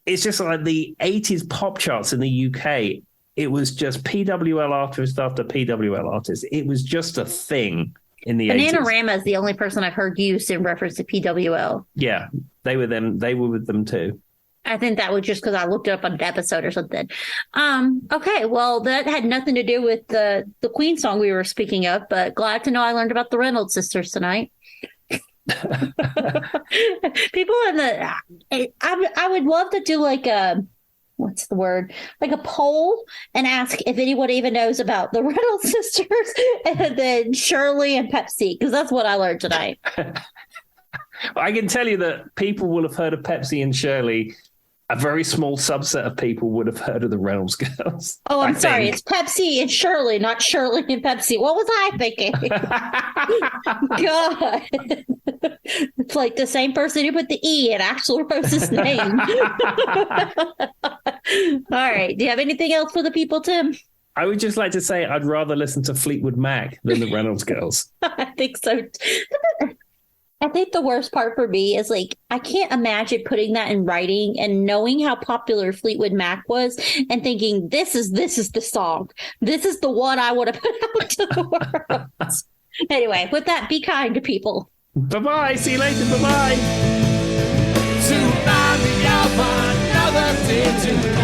it's just like the 80s pop charts in the UK. It was just PWL artist after PWL artist. It was just a thing in the 80s. Bananarama is the only person I've heard used in reference to PWL. Yeah, they were them. They were with them too. I think that was just because I looked it up on an episode or something. Okay, well, that had nothing to do with the Queen song we were speaking of, but glad to know I learned about the Reynolds sisters tonight. People in I would love to do like a, what's the word? Like a poll and ask if anyone even knows about the Reynolds sisters and then Shirley and Pepsi, because that's what I learned tonight. I can tell you that people will have heard of Pepsi and Shirley. A very small subset of people would have heard of the Reynolds girls. Oh, I'm sorry. It's Pepsi and Shirley, not Shirley and Pepsi. What was I thinking? God. It's like the same person who put the E in Axl Rose's name. All right. Do you have anything else for the people, Tim? I would just like to say I'd rather listen to Fleetwood Mac than the Reynolds girls. I think so. I think the worst part for me is like, I can't imagine putting that in writing and knowing how popular Fleetwood Mac was and thinking, this is the song. This is the one I want to put out to the world. Anyway, with that, be kind to people. Bye-bye. See you later. Bye-bye. Tonight, another day tonight.